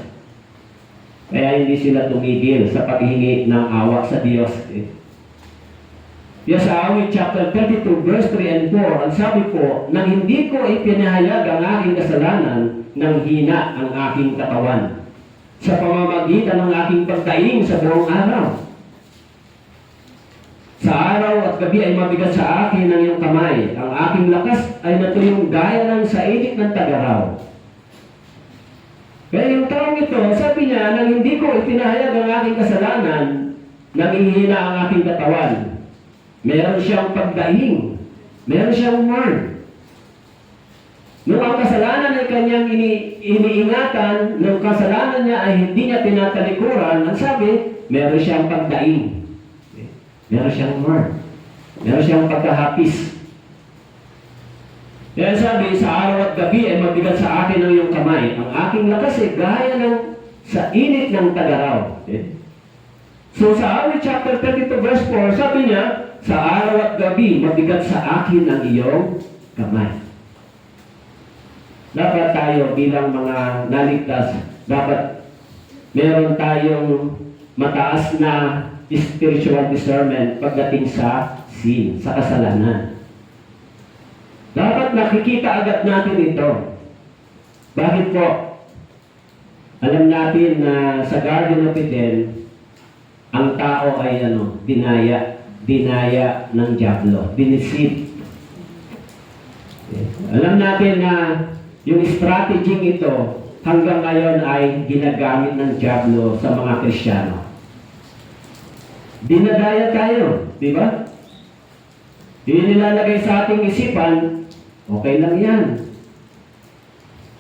Kaya hindi sila tumigil sa paghingi ng awa sa Diyos. Yes, sa awit chapter 32, verse 3 and 4, ang sabi po, nang hindi ko ipinahayag ang aking kasalanan, nang hina ang aking katawan, sa pamamagitan ng aking pagdaing sa buong araw. Sa araw at gabi ay mabigat sa akin ang iyong kamay. Ang aking lakas ay natuyong gaya ng sa init ng tagaraw. Kaya yung taong ito, sabi niya, nang hindi ko ipinahayag ang aking kasalanan, nangihina ang aking katawan. Meron siyang pagdaing. Meron siyang mourn. Nung ang kasalanan ay kanyang iniingatan, nung kasalanan niya ay hindi niya tinatalikuran, ang sabi, meron siyang pagdaing. Meron siyang mourn. Meron siyang pagkahapis. Kaya sabi, sa araw at gabi ay mabigat sa akin ang iyong kamay. Ang aking lakas ay gaya ng sa init ng tagaraw. Okay? So sa awit chapter 32 verse 4, sabi niya, sa araw at gabi, mabigat sa akin ang iyong kamay. Dapat tayo bilang mga naligtas, dapat meron tayong mataas na spiritual discernment pagdating sa sin, sa kasalanan. Dapat nakikita agad natin ito. Bakit po? Alam natin na sa Garden of Eden, ang tao ay dinaya ng diablo, dinisid. Alam natin na yung strategy ito hanggang ngayon ay ginagamit ng diablo sa mga Kristiyano. dinadaya tayo, di ba? Di nilalagay sa ating isipan, okay lang yan.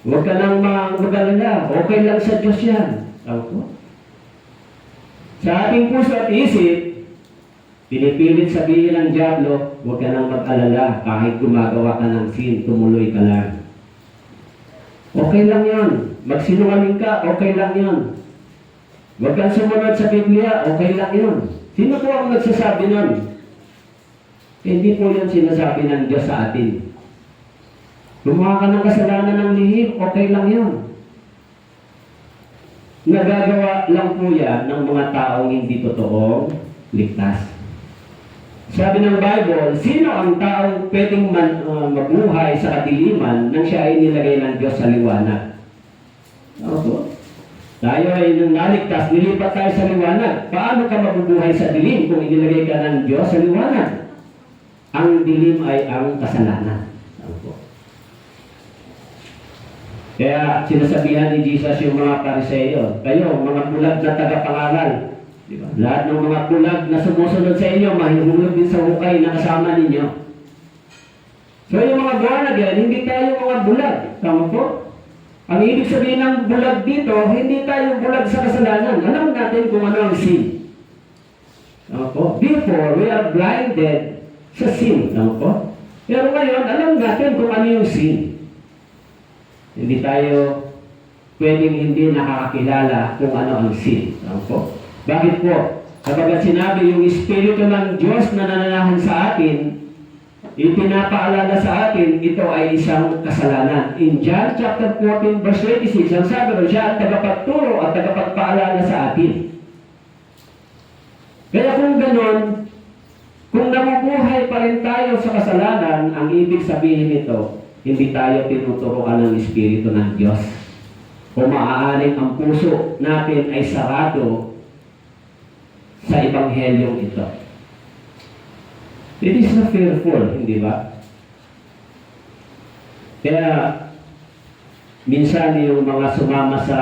Huwag ka nang mag-alala, okay lang sa Diyos yan. Tama po? Sa ating puso at isip, pinipilit sabihin ng dyablo, huwag ka nang mag-alala, kahit gumagawa ka ng sin, tumuloy ka lang. Okay lang yan. Magsinungaling ka, okay lang yan. Huwag kang sumunod sa Biblia, okay lang yun. Sino po ang nagsasabi nun? Hindi po yan sinasabi ng Diyos sa atin. Gumawa ka ng kasalanan ng lihim, okay lang yun. Nagagawa lang po yan ng mga taong hindi totoong ligtas. Sabi ng Bible, sino ang taong pwedeng mabuhay sa kadiliman nang siya ay nilagay ng Diyos sa liwanag? Ako. Tayo ay nang naligtas, nilipat tayo sa liwanag. Paano ka mabubuhay sa dilim kung inilagay ka ng Diyos sa liwanag? Ang dilim ay ang kasalanan. Ako. Kaya sinasabihan ni Jesus yung mga Pariseo, kayo, mga bulag na tagapangaral, di ba? Lahat ng mga bulag na sumusunod sa inyo, mahihulog din sa hukay na kasama ninyo. So yung mga buwanag yan, hindi tayo mga bulag. Tama po? Ang ibig sabihin ng bulag dito, hindi tayo bulag sa kasalanan. Alam natin kung ano ang sin. Tama po? Before, we are blinded sa sin. Tama po? Pero ngayon, alam natin kung ano yung sin. Hindi tayo pwedeng hindi nakakakilala kung ano ang sin. Tama po? Bakit po? Kapag sinabi yung Espiritu ng Diyos na nananahan sa atin, ipinapaalala sa atin, ito ay isang kasalanan. In John chapter 14 verse 26, ang sabi rin siya ang tagapagturo at tagapagpaalala sa atin. Kaya kung ganon, kung namubuhay pa rin tayo sa kasalanan, ang ibig sabihin nito, hindi tayo tinuturuan ng Espiritu ng Diyos. O maaaring ang puso natin ay sarado sa Ebanghelyong ito. It is not fearful, hindi ba? Kaya, minsan yung mga sumama sa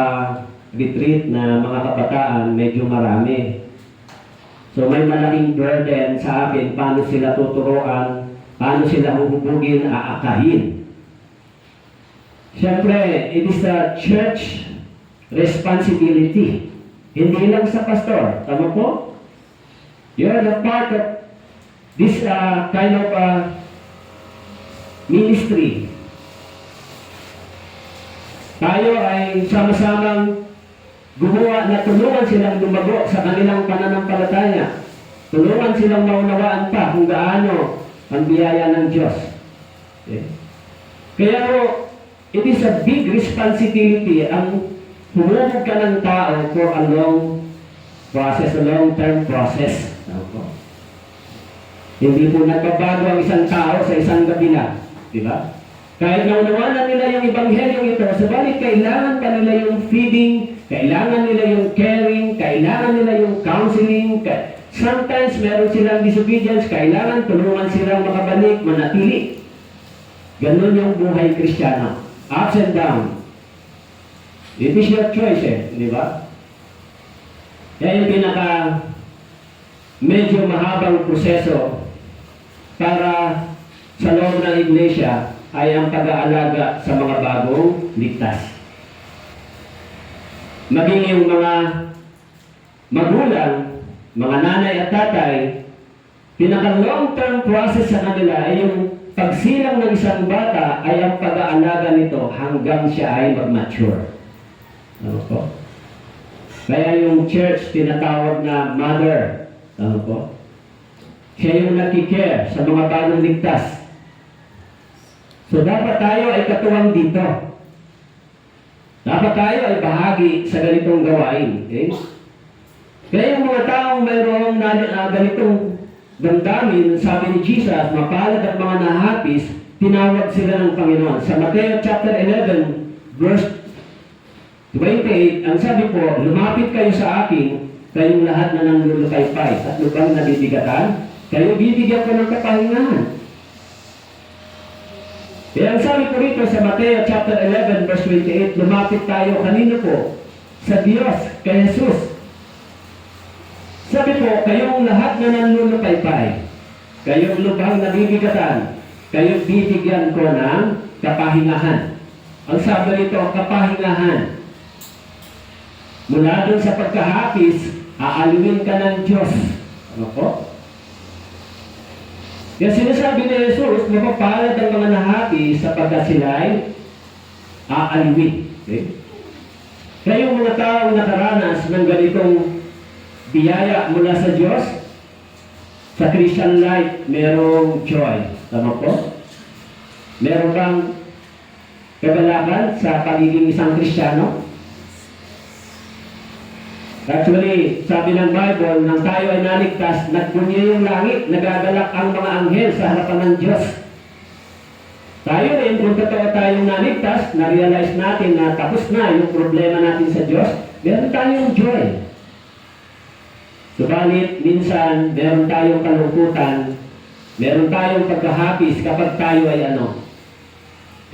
retreat na mga kabataan, medyo marami. So may malaking burden sa akin, paano sila tuturuan, paano sila huhubugin, aakahin. Siyempre, it is a church responsibility. Hindi lang sa pastor. Tama po? You are a part of this kind of ministry. Tayo ay sama-samang gumawa na tulungan silang lumago sa kanilang pananampalataya. Tulungan silang maunawaan pa kung gaano ang biyaya ng Diyos. Okay? Kaya it is a big responsibility ang humubog ka ng tao for a long process, a long-term process. Hindi po nagbabago ang isang tao sa isang gabi na. Di ba? Kahit naunawanan nila yung Ebanghelyong ito, subalit kailangan pa nila yung feeding, kailangan nila yung caring, kailangan nila yung counseling. Sometimes meron silang disobedience, kailangan tulungan silang makabalik, manatili. Ganon yung buhay Kristiyano. Ups and down. It is your choice di ba? Kaya yung medyo mahabang proseso para sa loob ng iglesia ay ang pag-aalaga sa mga bagong ligtas. Maging yung mga magulang, mga nanay at tatay, pinaka-long-term process sa kanila ay yung pagsilang ng isang bata ay ang pag-aalaga nito hanggang siya ay mag-mature. Ano po? Kaya yung church tinatawag na mother. Ano po? Siya yung nakikare sa mga bagong ligtas. So dapat tayo ay katuwang dito. Dapat tayo ay bahagi sa ganitong gawain. Okay? Kaya yung mga taong mayroong ganitong damdamin, sabi ni Jesus, mapalad ang mga nahapis, tinawag sila ng Panginoon. Sa Mateo chapter 11, verse 28, ang sabi po, lumapit kayo sa akin, kayong lahat na nanlulukaypay at lubang nabibigatan, kayo bibigyan ko ng kapahingahan. Kaya ang sabi ko rito sa Mateo chapter 11, verse 28, lumapit tayo kanino po? Sa Diyos, kay Jesus. Sabi po, kayong lahat na nanlulupaypay, kayong lubhang nabibigatan, kayong bibigyan ko ng kapahingahan. Ang sabi nito, kapahingahan. Mula doon sa pagkahapis, aalawin ka ng Diyos. Ano po? Kaya sinasabi ni Jesus, mapapalad ang mga nahati sapagkat sila ay aalawin. Okay? Kayong mga tao nakaranas ng ganitong biyaya mula sa Diyos, sa Christian life, merong joy. Tama po? Meron bang kagalakan sa pagiging isang Kristiyano? Actually, sabi ng Bible, nang tayo ay naligtas, nagbunyi yung langit, nagagalak ang mga anghel sa harapan ng Diyos. Tayo rin, kung totoo tayong naligtas, na-realize natin na tapos na yung problema natin sa Diyos, meron tayong joy. Subalit, minsan, meron tayong kalungkutan, meron tayong pagkahapis kapag tayo ay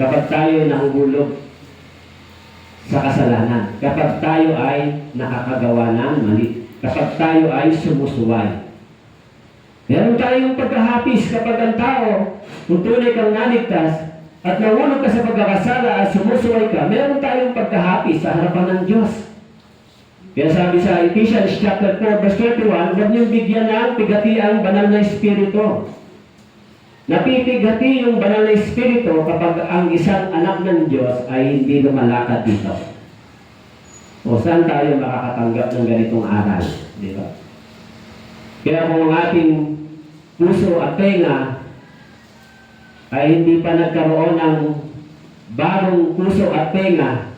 kapag tayo ay nahuhulog sa kasalanan, kapag tayo ay nakakagawa ng mali, kapag tayo ay sumusuway. Meron tayong pagkahapis kapag ang tao, kung tunay kang naligtas at nahulog ka sa pagkakasala at sumusuway ka, meron tayong pagkahapis sa harapan ng Diyos. Kaya sabi sa Ephesians chapter 4 verse 31, huwag niyong bigyan ng pigati ang banal na Espiritu. Napipigati yung banal na Espiritu kapag ang isang anak ng Diyos ay hindi lumalakad dito. O saan tayo makakatanggap ng ganitong aral? Di ba? Kaya kung ang ating puso at tenga ay hindi pa nagkaroon ng bagong puso at tenga,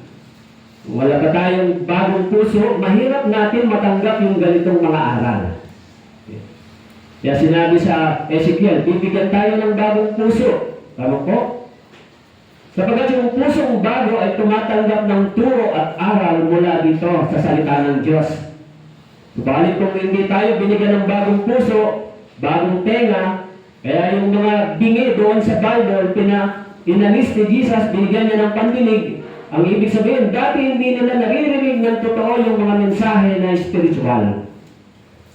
wala pa tayong bagong puso, mahirap natin matanggap yung ganitong mga aral. Kaya sinabi sa Ezekiel, bibigyan tayo ng bagong puso. Tama po? Sapagkat yung pusong bago ay tumatanggap ng turo at aral mula dito sa salita ng Diyos. Subalit kung hindi tayo binigyan ng bagong puso, bagong tenga, kaya yung mga bingi doon sa Bible, inalis ni Jesus, binigyan niya ng pandinig. Ang ibig sabihin, dati hindi nila naririnig ng totoo yung mga mensahe na spiritual.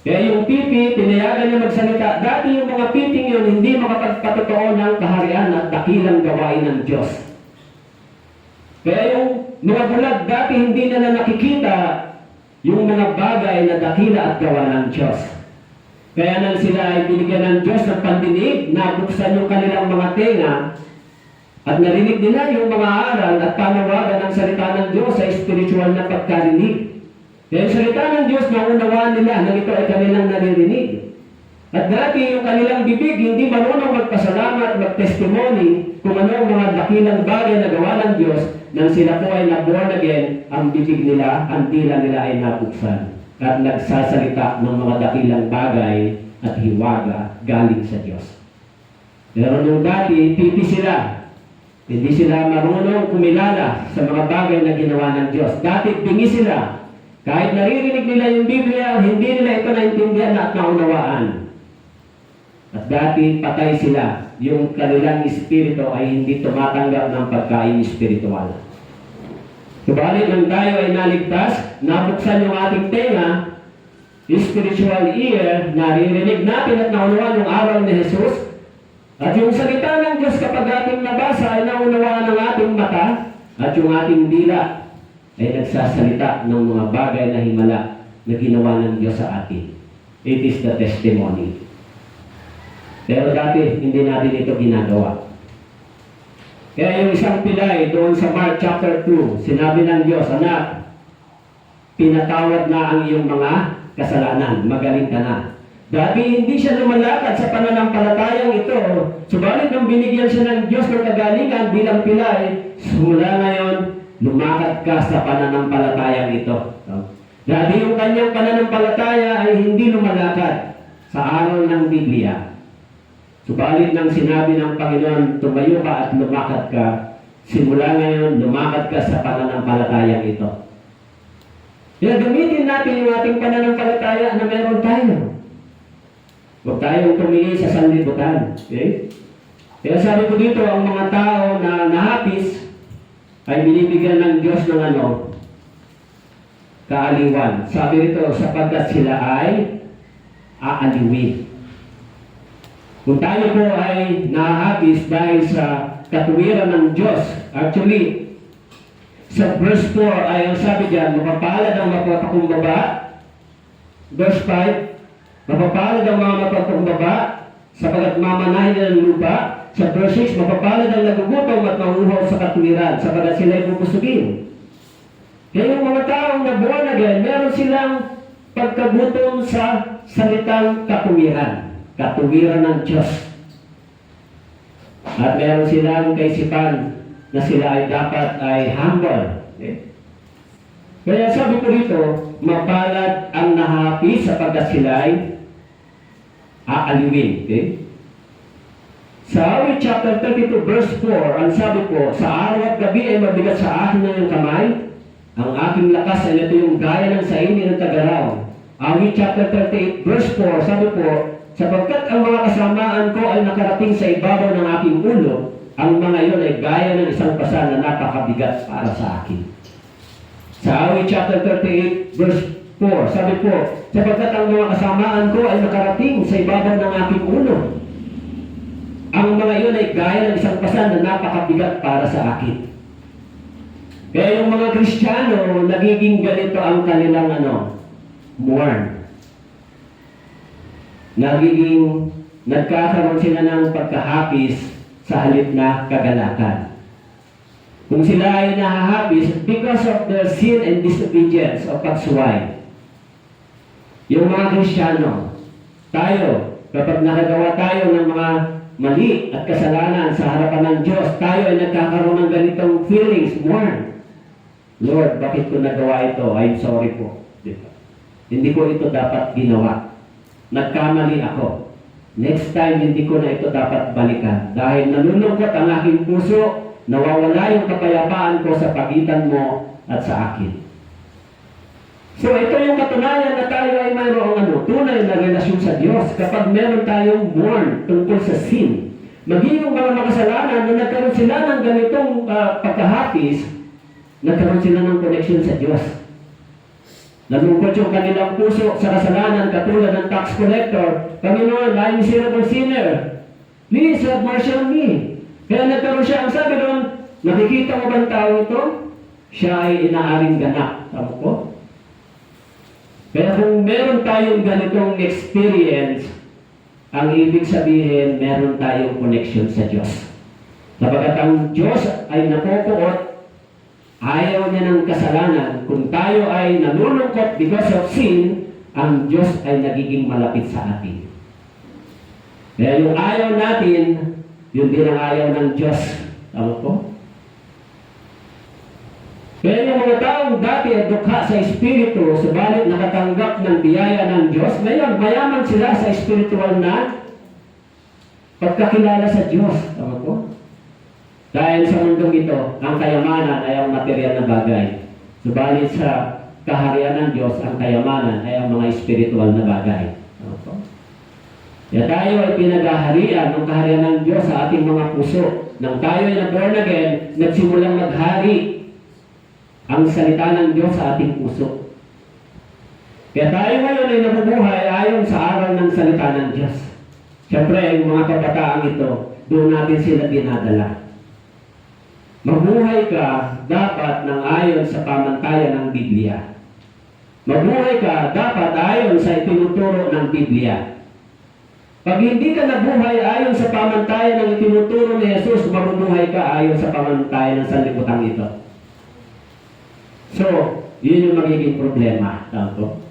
Kaya yung pipi, pinayagan niya magsalita. Dati yung mga piping yun, hindi makapagpatotoo ng kaharian at dakilang gawain ng Diyos. Kaya yung mga bulag, dati hindi nila nakikita yung mga bagay na dakila at gawa ng Diyos. Kaya nang sila ay binigyan ng Diyos ng pandinig, nabuksan yung kanilang mga tenga, at narinig nila yung mga aral at panawagan ng salita ng Diyos sa spiritual na pagkarinig. Kaya yung salita ng Diyos, naunawaan nila na ito ay kanilang naririnig. At dati yung kanilang bibig, hindi marunong magpasalamat, magtestimony kung ano ang mga dakilang bagay na gawa ng Diyos. Nang sila po ay na-born again, ang bibig nila, ang dila nila ay nabuksan. At nagsasalita ng mga dakilang bagay at hiwaga galing sa Diyos. Pero nung dati, pipi sila. Hindi sila marunong kumilala sa mga bagay na ginawa ng Diyos. Dati, bingi sila. Kahit naririnig nila yung Biblia, hindi nila ito naintindihan at naunawaan. At dati, patay sila. Yung kanilang espiritu ay hindi tumatanggap ng pagkain espiritual. Subalit nang tayo ay naligtas, nabuksan yung ating tenga, spiritual ear, naririnig natin at naunawaan yung aral ni Jesus. At yung salita ng Diyos kapag ating nabasa ay naunawaan ng ating mata at yung ating dila ay nagsasalita ng mga bagay na himala na ginawa ng Diyos sa atin. It is the testimony. Pero dati, hindi natin ito ginagawa. Kaya yung isang pilay doon sa Mark chapter 2, sinabi ng Diyos, anak, pinatawad na ang iyong mga kasalanan, magaling ka na. Dati hindi siya lumalakad sa pananampalatayang ito. Subalit nang binigyan siya ng Diyos ng kagalingan bilang pilay, simula ngayon, lumakad ka sa pananampalatayang ito. Dati yung kanyang pananampalataya ay hindi lumalakad sa aral ng Biblia. Subalit nang sinabi ng Panginoon, tumayo ka at lumakad ka, simula ngayon, lumakad ka sa pananampalatayang ito. Kaya gamitin natin yung ating pananampalataya na meron tayo. Huwag tayong tumingin sa sanlibutan. Okay? Kaya sabi ko dito, ang mga tao na nahapis ay binibigyan ng Diyos ng kaaliwan. Sabi rito, sapagkat sila ay aaliwin. Kung tayo po ay nahabis dahil sa katuwiran ng Diyos, actually, sa verse 4 ay ang sabi diyan, mapapalad ang mapagpakumbaba. Verse 5, mapapalad ang mga mapagpakumbaba sapagat mamanahin nila ng lupa. Sa verse 6, mapapalad ang nagugutom at mahuhaw sa katuwiran sapagat sila ay pupusugin. Kaya yung mga taong na born again, meron silang pagkagutom sa salitang katuwiran. Katuwiran ng Diyos. At meron silang kaisipan na sila ay dapat ay humble. Okay? Kaya sabi ko rito, mapalad ang nahapi sapagkat sila ay aaliwin. Okay? Sa awit chapter 32 verse 4, ang sabi ko, sa araw at gabi ay mabigat sa akin na yung kamay, ang aking lakas ay ito yung gaya ng saini ng tagaraw. Awit chapter 38 verse 4, sabi ko, sapagkat ang mga kasamaan ko ay nakarating sa ibabaw ng aking ulo, ang mga iyon ay gaya ng isang pasan na napakabigat para sa akin. Sa awit chapter 38 verse 4, sabi ko, sapagkat ang mga kasamaan ko ay nakarating sa ibabaw ng aking ulo, ang mga iyon ay gaya ng isang pasan na napakabigat para sa akin. Kaya yung mga Kristiyano, nagiging ganito ang kanilang mourn. Nagkakaroon sila ng pagkahapis sa halip na kagalakan. Kung sila ay nahahapis because of their sin and disobedience o pagsuway. Yung mga Kristiyano, tayo, kapag nakagawa tayo ng mga mali at kasalanan sa harapan ng Diyos, tayo ay nagkakaroon ng ganitong feelings, mourn. Lord, bakit ko nagawa ito? I'm sorry po. Diba? Hindi ko ito dapat ginawa. Nagkamali ako. Next time, hindi ko na ito dapat balikan. Dahil nalulungkot ang aking puso, nawawala yung kapayapaan ko sa pagitan mo at sa akin. So, ito yung katunayan na tayo ay mayroong tunay na relasyon sa Diyos kapag meron tayong mourn tungkol sa sin. Maging yung mga makasalanan na nagkaroon sila ng ganitong pagkahapis, nagkaroon sila ng connection sa Diyos. Nalungkot yung kanilang puso sa kasalanan katulad ng tax collector. Panginoon, I'm a miserable sinner. Please have mercy on me. Kaya nagkaroon siya. Ang sabi doon, nakikita mo ba ang tao ito? Siya ay inaaring ganap. Tama po? Kaya kung meron tayong ganitong experience, ang ibig sabihin, meron tayong connection sa Diyos. Sabagat ang Diyos ay napopoot, ayaw niya ng kasalanan. Kung tayo ay nalulungkot because of sin, ang Diyos ay nagiging malapit sa atin. Kaya yung ayaw natin, yun din ang ayaw ng Diyos. Tama po? Kaya yung mga taong dati ay dukha sa Espiritu, subalit nakatanggap ng biyaya ng Diyos, ngayon mayaman sila sa spiritual na pagkakilala sa Diyos. Tama po? Dahil sa mundong ito, ang kayamanan ay ang material na bagay. Subalit sa kaharian ng Diyos, ang kayamanan ay ang mga spiritual na bagay. Tama po? Kaya tayo ay pinagaharian ng kaharian ng Diyos sa ating mga puso. Nang tayo ay na-born again, nagsimulang maghari ang salita ng Diyos sa ating puso. Kaya tayo ngayon ay nabubuhay ayon sa aral ng salita ng Diyos. Siyempre, yung mga kabataang ito, doon natin sila dinadala. Mabuhay ka dapat ng ayon sa pamantayan ng Biblia. Mabuhay ka dapat ayon sa itinuturo ng Biblia. Pag hindi ka nabuhay ayon sa pamantayan ng itinuturo ni Jesus, mabubuhay ka ayon sa pamantayan ng sanlibutan ito. So, yun yung magiging problema. Tama.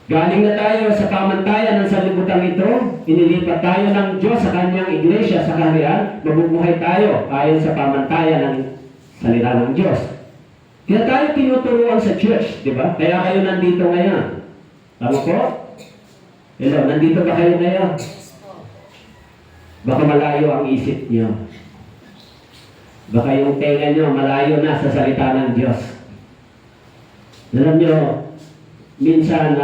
Galing na tayo sa pamantayan ng sanlibutan ito, inilipat tayo ng Diyos sa kanyang iglesia sa kaharian, mabubuhay tayo ayon sa pamantayan ng salita ng Diyos. Kaya tayo tinuturuan sa church, di ba? Kaya kayo nandito ngayon. Tama po? Hello, nandito ba kayo ngayon? Baka malayo ang isip niyo. Baka yung tenga niyo malayo na sa salita ng Diyos. Alam niyo, minsan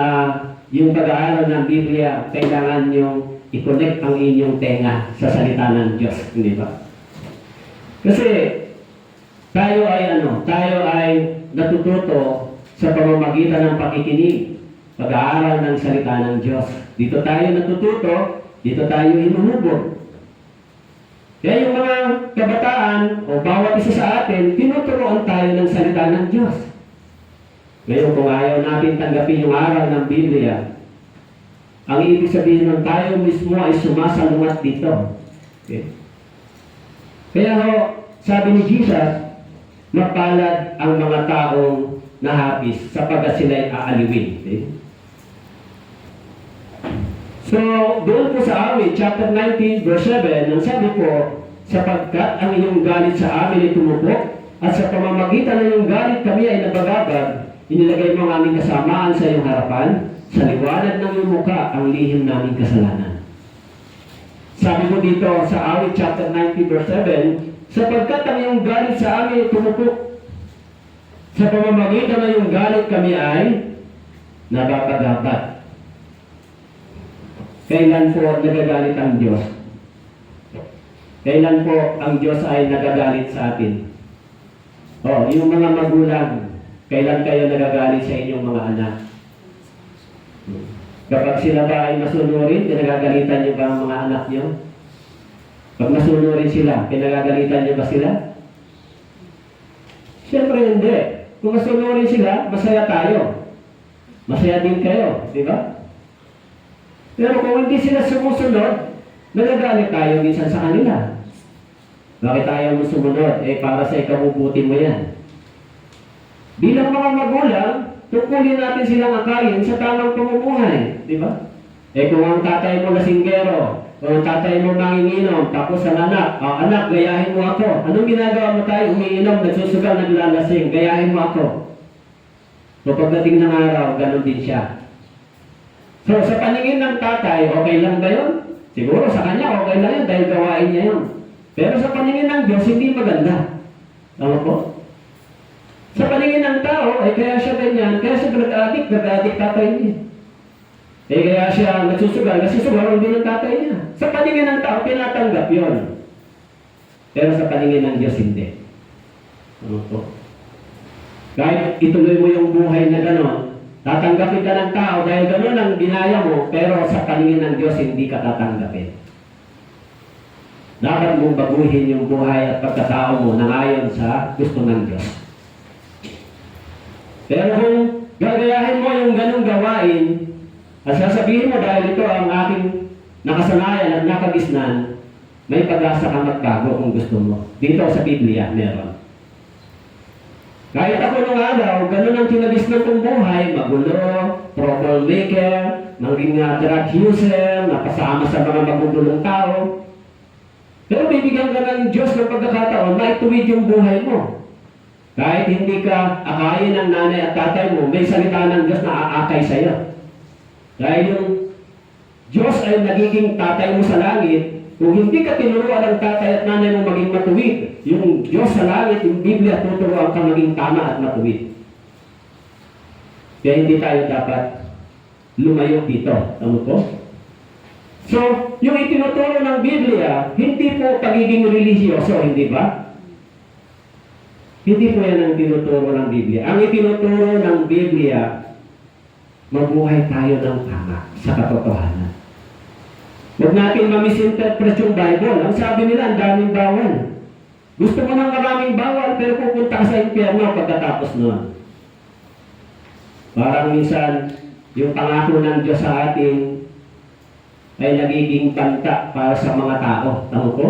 yung pag-aaral ng Biblia, kailangan nyo i-connect ang inyong tenga sa salita ng Diyos, hindi ba? Kasi tayo ay natututo sa pamamagitan ng pakikinig. pag-aaral ng salita ng Diyos. Dito tayo natututo, dito tayo hinuhubog. Kaya yung mga kabataan o bawat isa sa atin, tinuturoan tayo ng salita ng Diyos. Ngayon kung ayaw natin tanggapin yung aral ng Biblia, ang ibig sabihin ng tayo mismo ay sumasalungat dito. Okay? Kaya ho, sabi ni Jesus, mapalad ang mga taong nahapis sapagkat sila'y aaliwin. Okay? So, doon po sa awit, chapter 19, verse 7, ang sabi po, sapagkat ang iyong galit sa amin ay tumupok, at sa pamamagitan ng iyong galit kami ay nabagabag, inilagay mo ang aming kasamaan sa iyong harapan, sa liwanag ng iyong mukha ang lihim naming kasalanan. Sabi mo dito sa awit, chapter 19, verse 7, sapagkat ang iyong galit sa amin ay tumupok, sa pamamagitan ng iyong galit kami ay nababagabag. Kailan po nagagalit ang Diyos? Kailan po ang Diyos ay nagagalit sa atin? Yung mga magulang, kailan kayo nagagalit sa inyong mga anak? Kapag sila ba ay masunurin, pinagagalitan niyo ba ang mga anak niyo? Pag masunurin sila, pinagagalitan niyo ba sila? Siyempre hindi. Kung masunurin sila, masaya tayo. Masaya din kayo, di ba? Pero kung hindi sila sumusunod, nagagalit tayo minsan sa kanila. Bakit tayo mo sumunod? Para sa ikabubuti mo yan. Bilang mga magulang, tungkulin natin silang akayin sa tamang pamumuhay. Di ba? Kung ang tatay mo lasinggero, kung ang tatay mo manginginom, tapos ang anak, anak, gayahin mo ako. Anong ginagawa mo tayo? Umiinom, nagsusugal, naglalasing, gayahin mo ako. So pagdating ng araw, ganun din siya. So, sa paningin ng tatay, okay lang ba yun? Siguro sa kanya, okay lang yun dahil gawain niya yun. Pero sa paningin ng Diyos, hindi maganda. Tama po? Sa paningin ng tao, kaya siya ganyan, kaya siya nag-addict tatay niya. Kaya siya nagsusugal, nagsusugal din ng tatay niya. Sa paningin ng tao, tinatanggap yun. Pero sa paningin ng Diyos, hindi. Tama po? Kahit ituloy mo yung buhay na gano'n, tatanggapin ka ng tao dahil gano'n ang binaya mo, pero sa paningin ng Diyos, hindi ka tatanggapin. Dapat mong baguhin yung buhay at pagkatao mo nang ayon sa gusto ng Diyos. Pero kung gagayahin mo yung ganong gawain, at sasabihin mo dahil ito ang aking nakasanayan at nakagisnan, may pag-asa kang magbago kung gusto mo. Dito sa Biblia, meron. Kahit ako nung araw, ganun ang kinagisnan kong buhay, magulo, troublemaker, maging drug user, napasama sa mga magugulong tao. Pero bibigyan ka ng Diyos ng pagkakataon, maituwid yung buhay mo. Kahit hindi ka akayin ng nanay at tatay mo, may salita ng Diyos na aakay sa iyo. Dahil yung Diyos ay nagiging tatay mo sa langit, kung hindi ka tinuruan ng tatay at nanay mo maging matuwid, yung Diyos sa langit, yung Biblia, tuturuan ka maging tama at matuwid. Kaya hindi tayo dapat lumayo dito. Tama po? So, yung itinuturo ng Biblia, hindi po pagiging religyoso, hindi ba? Hindi po yan ang tinuturo ng Biblia. Ang itinuturo ng Biblia, mabuhay tayo ng tama sa katotohanan. Huwag natin ma-misinterpret yung Bible. Ang sabi nila, ang daming bawal. Gusto mo ng maraming bawal, pero pupunta ka sa impyerno pagkatapos nun. Parang minsan, yung pangako ng Diyos sa atin ay nagiging banta para sa mga tao. Tama po?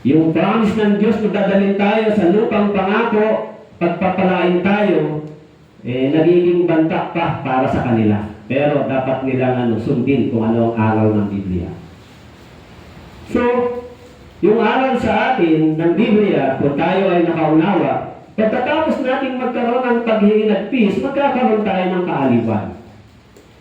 Yung promise ng Diyos na dadalhin tayo sa lupang pangako, pagpapalain tayo, nagiging banta pa para sa kanila. Pero dapat nilang sundin kung ano ang aral ng Biblia. So, yung aral sa atin ng Biblia, kung tayo ay nakaunawa, pagkatapos nating magkaroon ng paghingi at peace, magkakaroon tayo ng kaaliwan.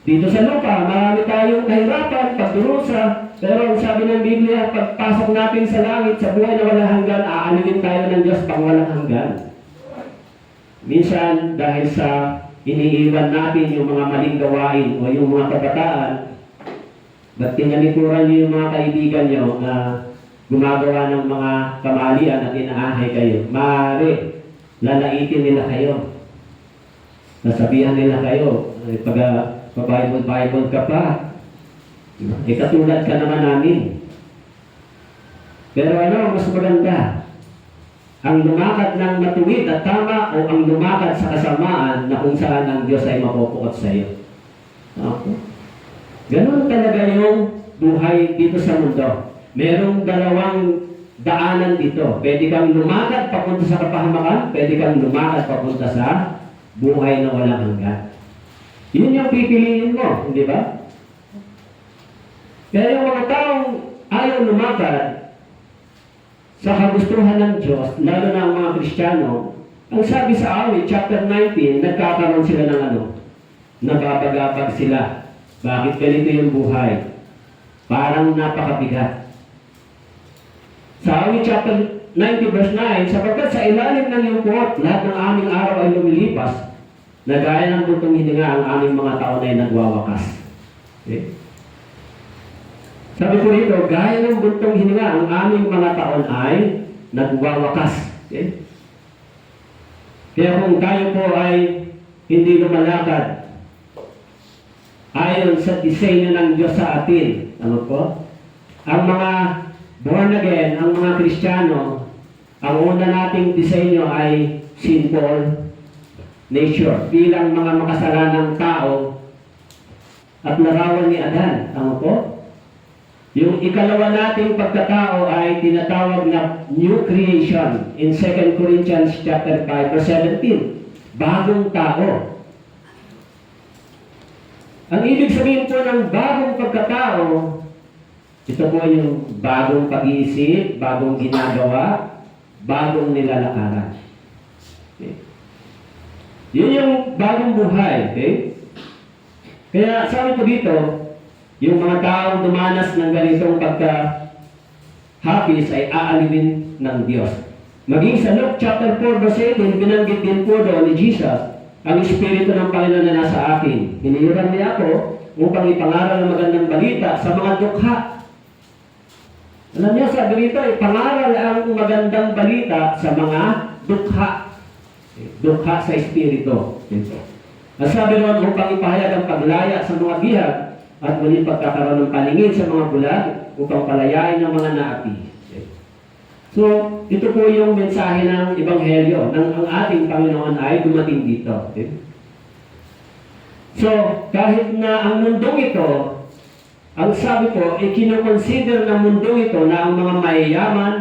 Dito sa lupa, marami tayong kahirapan, pagdurusa, pero ang sabi ng Biblia, pagpasok natin sa langit, sa buhay na walang hanggan, aanunin tayo ng Diyos pang walang hanggan. Minsan, dahil sa iniiwan natin yung mga maling gawain o yung mga kabataan, ba't tinalikuran niyo yung mga kaibigan niyo na gumagawa ng mga kamalian at inaahay kayo? Maaari, lalaitin nila kayo. Nasabihan nila kayo, pag Pa-Bible ka pa. Katulad ka naman namin. Pero ano, mas maganda? Ang lumakad ng matuwid at tama o ang lumakad sa kasamaan na kung saan ang Diyos ay mapupukot sa iyo? Okay. Ganon talaga yung buhay dito sa mundo. Merong dalawang daanan dito. Pwede kang lumakad papunta sa kapahamakan, pwede kang lumakad papunta sa buhay na walang hanggan. Yun yung pipiliin mo, hindi ba? Kaya yung mga taong ayaw lumakad sa kagustuhan ng Diyos, lalo na ang mga Kristiyano, ang sabi sa awit, chapter 19, nagkakaroon sila ng ano? Nababagabag sila. Bakit ganito yung buhay? Parang napakabigat. Sa awit, chapter 90, verse 9, sapagkat sa ilalim ng iyong puot, lahat ng aming araw ay lumilipas, na gaya ng buntong hininga ang aming mga taon ay nagwawakas. Okay? Sabi ko rito, gaya ng buntong hininga, ang aming mga taon ay nagwawakas. Okay? Kaya kung tayo po ay hindi lumalakad ayon sa disenyo ng Diyos sa atin, ano po? Ang mga born again, ang mga Kristiyano, ang una nating disenyo ay sinful nature, bilang mga makasalanang tao at larawan ni Adan. Ano po? Yung ikalawa nating pagkatao ay tinatawag na new creation in 2 Corinthians chapter 5 verse 17. Bagong tao. Ang ibig sabihin po ng bagong pagkatao, ito po yung bagong pag-iisip, bagong ginagawa, bagong nilalakaran. Okay? Yun yung bagong buhay. Okay? Kaya sabi ko dito, yung mga taong dumanas ng ganitong pagka-hapis ay aalipin ng Diyos. Maging sa Luke chapter 4 verse 18, binanggit din po doon ni Jesus, ang Espiritu ng Panginoon na nasa akin. Hinihiram niya ako upang ipangaral ang magandang balita sa mga dukha. Alam niyo, sabi rito, ipangaral ang magandang balita sa mga dukha. Dukha sa Espiritu. At sabi noon, upang ipahayag ang paglaya sa mga bihag at muli pagkakaroon ng paningin sa mga bulag upang palayain ng mga naapi. So, ito po yung mensahe ng Ebanghelyo ng ang ating Panginoon ay dumating dito. Okay? So, kahit na ang mundong ito, ang sabi ko, ikinoconsider ng mundong ito na ang mga mayayaman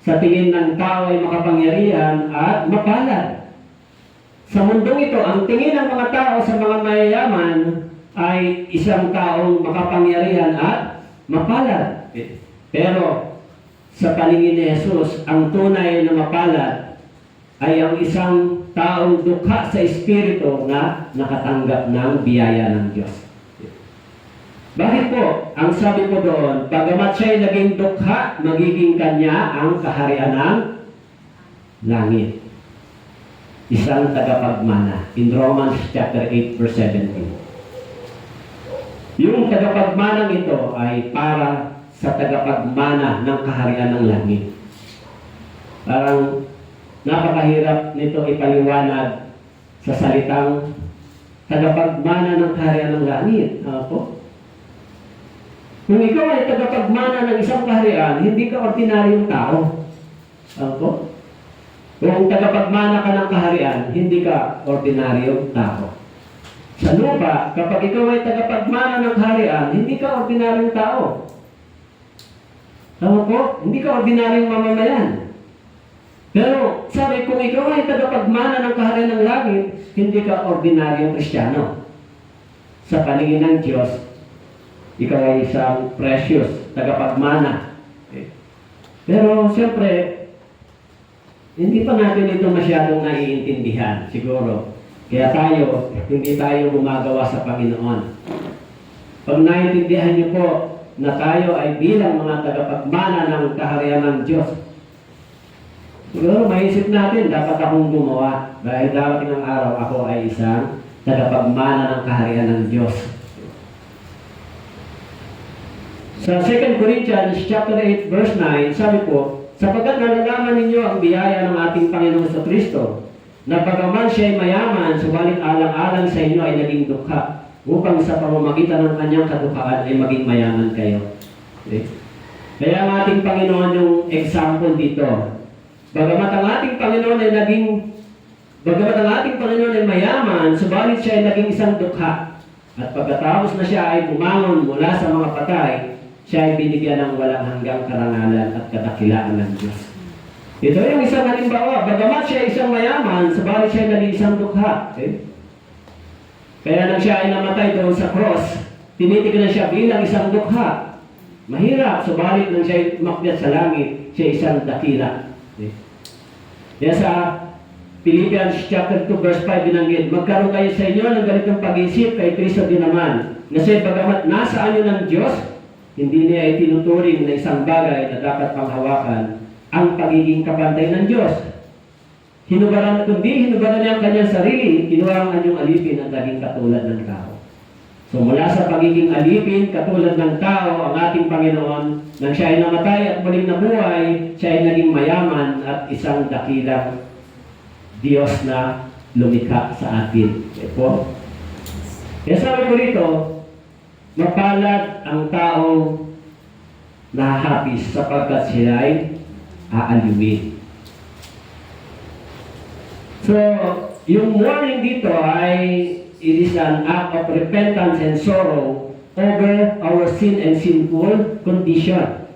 sa tingin ng tao ay makapangyarihan at mapalad. Sa mundong ito, ang tingin ng mga tao sa mga mayayaman ay isang taong makapangyarihan at mapalad. Pero, sa paningin ni Jesus, ang tunay na mapalad ay ang isang taong dukha sa Espiritu na nakatanggap ng biyaya ng Diyos. Bakit po? Ang sabi po doon, bagamat siya'y naging dukha, magiging kanya ang kaharian ng langit. Isang tagapagmana. In Romans chapter 8 verse 17. Yung tagapagmanang ito ay para sa tagapagmana ng kaharian ng langit. Parang napakahirap nito ipaliwanag sa salitang tagapagmana ng kaharian ng langit. Ako? Kung ikaw ay tagapagmana ng isang kaharian, hindi ka ordinaryong tao. Ako? Kung tagapagmana ka ng kaharian, hindi ka ordinaryong tao. Sa lupa, kapag ikaw ay tagapagmana ng kaharian, hindi ka ordinaryong tao. Tama po? Hindi ka ordinaryong mamamayan. Pero sabi, kung ikaw ay tagapagmana ng kaharian ng langit, hindi ka ordinaryong Kristiyano. Sa paningin ng Diyos, ikaw ay isang precious, tagapagmana. Okay. Pero siyempre, hindi pa natin ito masyadong naiintindihan, siguro. Kaya tayo, hindi tayo gumagawa sa Panginoon. Pag naiintindihan niyo po, na tayo ay bilang mga tagapagmana ng kaharian ng Diyos. Siguro maisip natin, dapat akong gumawa dahil darating ang araw ako ay isang tagapagmana ng kaharian ng Diyos. Sa 2 Corinthians chapter 8 verse 9, sabi po, sapagkat nalalaman ninyo ang biyaya ng ating Panginoon Kristo, na bagaman siya ay mayaman, subalit alang-alang sa inyo ay naging dukha, upang sa pamamagitan ng kanyang kadukhaan ay maging mayaman kayo. Okay? Kaya ang ating Panginoon yung example dito. Bagamat ang ating Panginoon ay mayaman, subalit siya ay naging isang dukha. At pagkatapos na siya ay bumangon mula sa mga patay, siya ay binigyan ng walang hanggang karangalan at kadakilaan ng Diyos. Ito yung isang halimbawa. Bagamat siya ay isang mayaman, subalit siya ay naging isang dukha. Okay? Kaya nang siya ay namatay doon sa cross, tinitignan siya bilang isang dukha. Mahirap, subalit nang siya ay umakyat sa langit, siya ay isang dakila. Okay? Kaya sa Philippians chapter 2 verse 5 binanggit, magkaroon kayo sa inyo ng ganitong pag-isip kay Kristo din naman, na siya bagamat nasa anyo ng Diyos, hindi niya ay tinuturing na isang bagay na dapat panghawakan ang pagiging kapantay ng Diyos. Hinubaran niya ang kanyang sarili, kinuha ang anyong alipin at naging katulad ng tao. So mula sa pagiging alipin, katulad ng tao, ang ating Panginoon, nang siya ay namatay at muling nabuhay, siya ay naging mayaman at isang dakilang Diyos na lumikha sa atin. Ito. Kaya sabi ko rito, mapalad ang taong nahahapis sapagkat siya ay aaliwin. So, yung mourning dito ay it is an act of repentance and sorrow over our sin and sinful condition.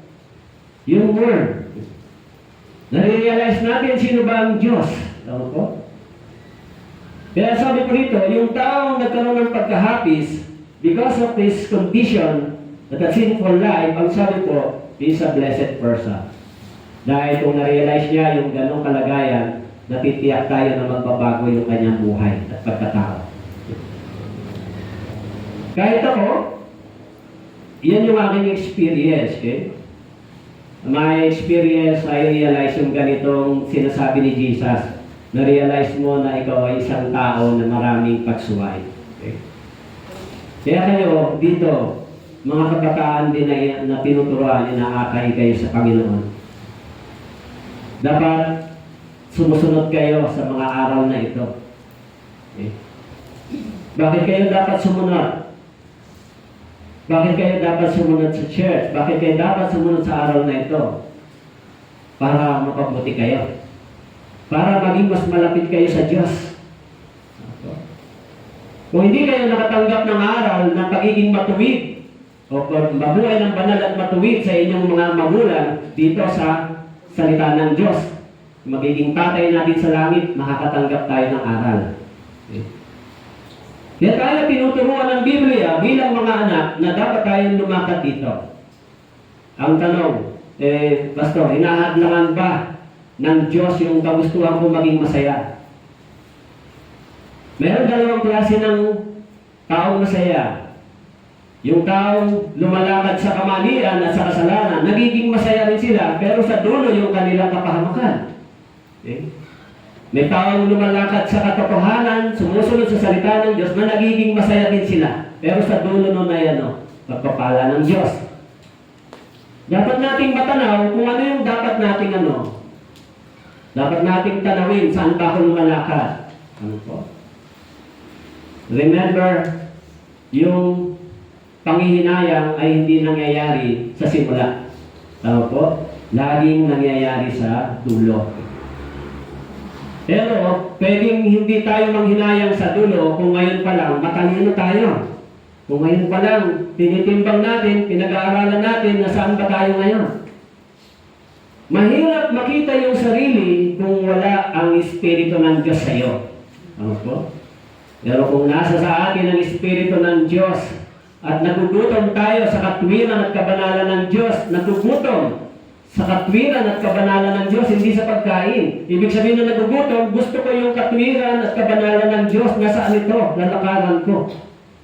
Yung mourn. Nare-realize natin sino ba ang Diyos. Tama po? Kaya sabi ko rito, yung taong nagkaroon ng pagkahapis because of this condition that a sinful life, ang sabi ko, is a blessed person. Dahil kung na-realize niya yung ganong kalagayan, natitiyak tayo na magbabago yung kanyang buhay at pagkatao. Kahit ako, yan yung aking experience. Okay? My experience, I realize yung ganitong sinasabi ni Jesus. Na-realize mo na ikaw ay isang tao na maraming pagsuway. Okay? Kaya kayo, dito, mga kabataan din na tinuturuan, inaakay kayo sa Panginoon. Dapat sumusunod kayo sa mga araw na ito. Okay? Bakit kayo dapat sumunod? Bakit kayo dapat sumunod sa church? Bakit kayo dapat sumunod sa araw na ito? Para mapabuti kayo. Para maging mas malapit kayo sa Diyos. Kung hindi kayo nakatanggap ng aral ng pagiging matuwid o mabuhay ng banal at matuwid sa inyong mga magulang dito sa salita ng Diyos, magiging tatay natin sa langit, makakatanggap tayo ng aral. Okay. Kaya tayo tinuturuan ng Biblia bilang mga anak na dapat tayong lumakad dito. Ang tanong, Pastor, hinahadlangan ba ng Diyos yung kagustuhan ko maging masaya? Meron dalawang klase ng taong masaya. Yung taong lumalakad sa kamalian at sa kasalanan, nagiging masaya rin sila, pero sa dulo yung kanilang kapahamakan. Okay? May taong lumalakad sa katotohanan, sumusunod sa salita ng Diyos, na nagiging masaya din sila. Pero sa dulo nun ay pagpapala ng Diyos. Dapat nating matanaw kung ano yung dapat nating dapat nating tanawin saan ba ako lumalakad. Ano po? Remember, yung panghihinayang ay hindi nangyayari sa simula. Tama po? Laging nangyayari sa dulo. Pero, pwedeng hindi tayo manghinayang sa dulo kung ngayon pa lang matalino tayo. Kung ngayon pa lang, tinitimbang natin, pinag-aaralan natin na saan ba tayo ngayon. Mahirap makita yung sarili kung wala ang Espiritu ng Diyos sa iyo. Ano po? Pero kung nasa sa atin ang Espiritu ng Diyos at nagugutom tayo sa katwiran at kabanalan ng Diyos, nagugutom sa katwiran at kabanalan ng Diyos, hindi sa pagkain. Ibig sabihin na nagugutom, gusto ko yung katwiran at kabanalan ng Diyos, nasaan ito? Lalakaran ko.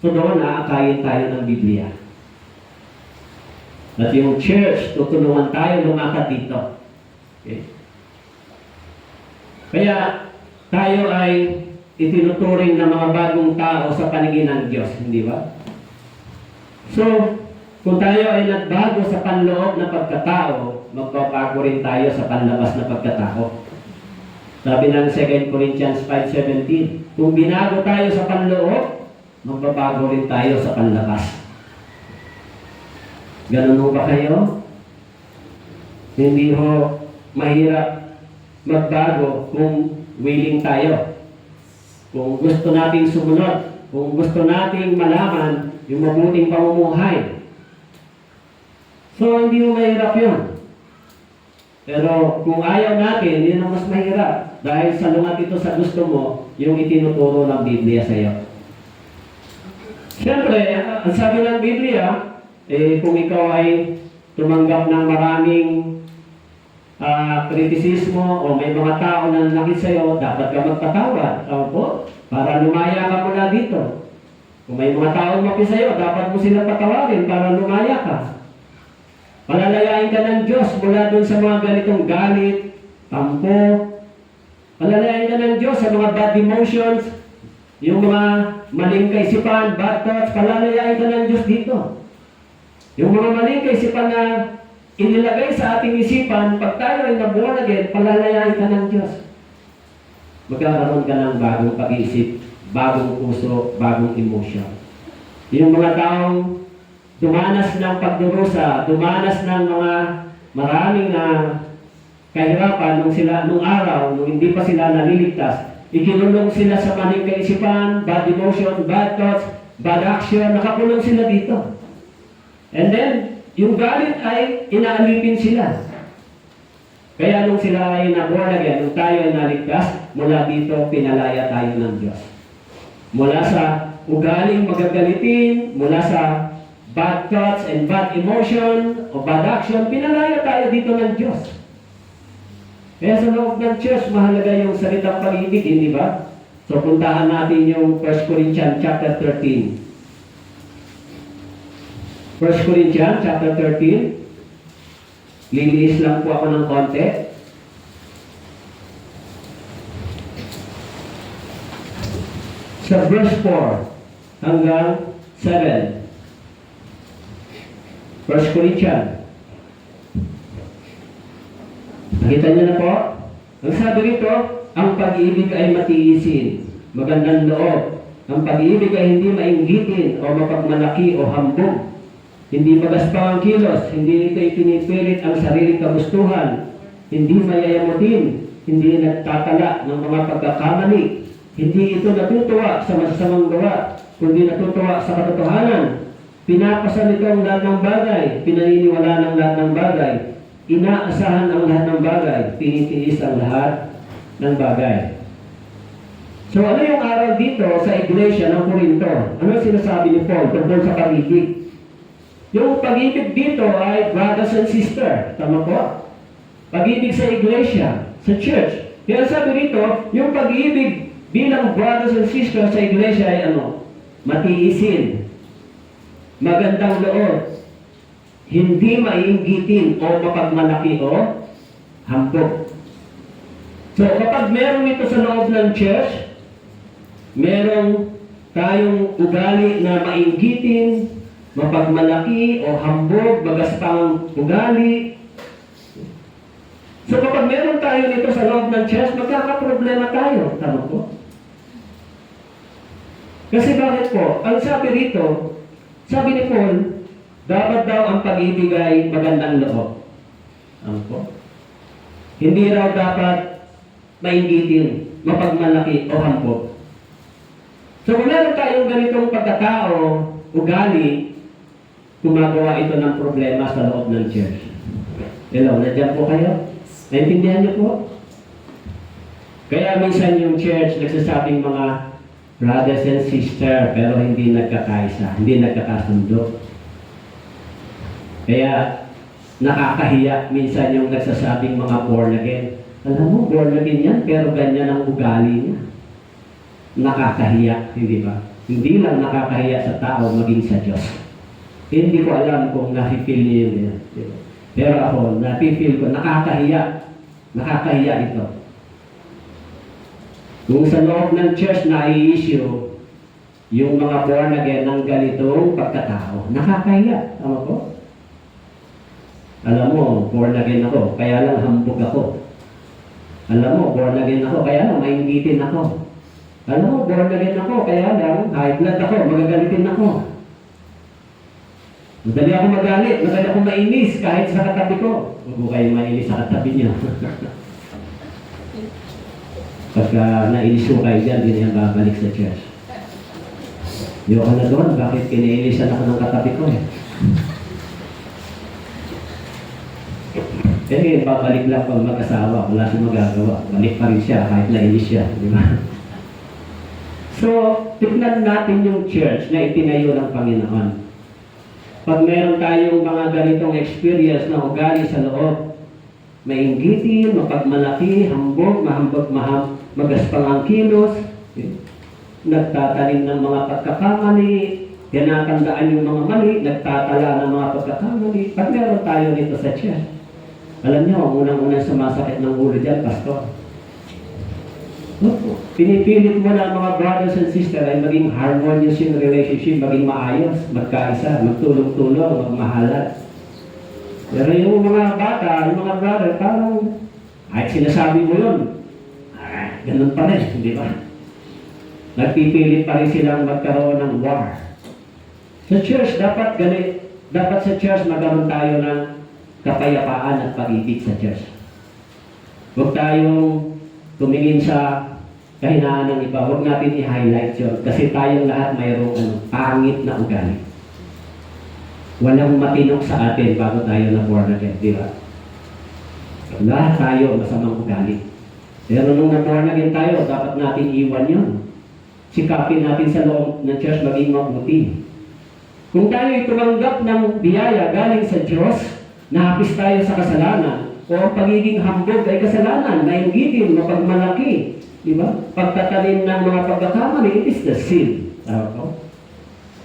So doon aakayin tayo ng Biblia. At yung church, tutulungan tayo lumakad dito. Okay? Kaya tayo ay itinuturing ng mga bagong tao sa paningin ng Diyos, hindi ba? So, kung tayo ay nagbago sa panloob na pagkatao, magbabago rin tayo sa panlabas na pagkatao. Sabi ng 2 Corinthians 5:17, kung binago tayo sa panloob, magbabago rin tayo sa panlabas. Ganun ho ba kayo? Hindi ho mahirap magbago kung willing tayo. Kung gusto nating sumunod, kung gusto nating malaman yung mabuting pamumuhay. So, hindi mo mahirap yun. Pero kung ayaw natin, yun ang mas mahirap. Dahil salungat ito sa gusto mo, yung itinuturo ng Biblia sa iyo. Siyempre, ang sabi ng Biblia, kung ikaw ay tumanggap ng maraming kritisismo o may mga tao na nanakit sa iyo, dapat ka magpatawad. Opo, para lumaya ka mula dito. Kung may mga tao mapi sa iyo, dapat mo sila patawarin para lumaya ka. Palalayain ka ng Diyos mula dun sa mga ganitong galit, tampo. Palalayain ka ng Diyos sa mga bad emotions, yung mga maling kaisipan, bad thoughts. Palalayain ka ng Diyos dito. Yung mga maling kaisipan na inilagay sa ating isipan, pag tayo ay nabuhan again, palalayain ka ng Diyos. Magkakaroon ka ng bagong pag-iisip, bagong puso, bagong emotion. Yung mga taong dumanas ng pagdurusa, dumanas ng mga maraming kahirapan nung araw, nung hindi pa sila naliligtas, ikinulong sila sa maling kaisipan, bad emotion, bad thoughts, bad action, nakakulong sila dito. And then, yung galit ay inaalipin sila. Kaya nung sila ay naborn again, nung tayo ay naligtas, mula dito pinalaya tayo ng Diyos. Mula sa ugaling magagalitin, mula sa bad thoughts and bad emotion o bad action, pinalaya tayo dito ng Diyos. Kaya sa loob ng church, mahalaga yung salitang pag-ibig, hindi ba? So puntahan natin yung 1 Corinthians chapter 13. 1 Corinthians chapter 13. Liliis lang po ako ng konti. Sa verse 4 hanggang 7. 1 Corinthians. Nakita niyo na po? Ang sabi rito, ang pag-ibig ay matiisin, magandang loob. Ang pag-ibig ay hindi mainggitin o mapagmalaki o hambog. Hindi magaspang ang kilos, hindi ito ipinipilit ang sariling kagustuhan, hindi mayayamutin, hindi nagtatala ng mga pagkakamali, hindi ito natutuwa sa masasamang gawa, kundi natutuwa sa katotohanan. Pinapasan ito ang lahat ng bagay, pinaniniwala ng lahat ng bagay, inaasahan ang lahat ng bagay, tinitiis ang lahat ng bagay. So ano yung aral dito sa iglesia ng Corinto? Ano sinasabi ni Paul tungkol sa pag-ibig? Yung pag-ibig dito ay brothers and sisters. Tama po? Pag-ibig sa iglesia, sa church. Kaya sabi dito, yung pag-ibig bilang brothers and sisters sa iglesia ay ano? Matiisin. Magandang loob. Hindi mainggitin o mapagmalaki o hambog. So kapag meron ito sa loob ng church, merong tayong ugali na mainggitin, mapagmalaki o hambog, magaspang ugali. So kapag meron tayo nito sa loob ng church, magkakaproblema tayo. Tama po? Kasi bakit po? Ang sabi rito, sabi ni Paul, dapat daw ang pag-ibig ay magandang loob. Tama po? Hindi raw dapat mainggitin, mapagmalaki o hambog. So kung meron tayong ganitong pagkatao, ugali, gumagawa ito ng problema sa loob ng church. Hello, nandiyan po kayo? Naintindihan niyo po? Kaya minsan yung church nagsasabing mga brothers and sisters, pero hindi nagkakaisa, hindi nagkakasundo. Kaya nakakahiya minsan yung nagsasabing mga born again. Alam mo, born again yan, pero ganyan ang ugali niya. Nakakahiya, hindi ba? Hindi lang nakakahiya sa tao, maging sa Diyos. Hindi ko alam kung nafe-feel niyo yun. Pero ako, nafe-feel ko, nakakahiya. Nakakahiya ito. Kung sa loob ng church na i-issue yung mga born again ng ganitong pagkatao, nakakahiya. Tama po? Alam mo, born again ako, kaya lang hambog ako. Alam mo, born again ako, kaya lang mainggitin ako. Alam mo, born again ako, kaya lang, high blood ako, magagalitin ako. Madali ako magalit, madali ako mainis kahit sa katabi ko. Huwag mo kayo mainis sa katabi niyo. Pagka nainis ko kayo dyan, hindi na yan babalik sa church. Yung na doon, bakit kinailisan ako ng katabi ko eh? Eh, babalik lang pag mag-asawa, wala siyang magagawa. Balik pa rin siya kahit nainis siya, di ba? So, tignan natin yung church na itinayo ng Panginoon. Pag meron tayong mga ganitong experience na ugali sa loob, mainggitin, mapagmalaki, hambog, magaspang ang kilos, nagtatanim ng mga pagkakamali, tinatandaan yung mga mali, nagtatala ng mga pagkakamali. Pag meron tayo nito sa church, alam niyo, unang-unang sumasakit ng ulo dyan, pastor. Pinipilit mo na mga brothers and sisters ay maging harmonious yung relationship, maging maayos, magkaisa, magtulong-tulong, magmahalan. Pero yung mga bata, yung mga brother, parang, kahit sinasabi mo yun, ganun pa rin, di ba? Nagpipilit pa rin silang magkaroon ng war. Sa church, dapat sa church magkaroon tayo ng kapayapaan at pag-ibig sa church. Huwag tayong tumingin sa kahinaan ng iba. Huwag natin i-highlight yun. Kasi tayong lahat mayroong pangit na ugali. Walang matinok sa atin bago tayo na born again, di ba? Lahat tayo masamang ugali. Pero nung na-born again tayo, dapat natin iwan yun. Sikapin natin sa loob ng church maging mabuti. Kung tayo tumanggap ng biyaya galing sa Diyos, nahapis tayo sa kasalanan, o ang pagiging hambog ay kasalanan, nainggitin, mapagmalaki, di ba? Pagtatanim ng mga pagkakamali, it is the sin. Tama po?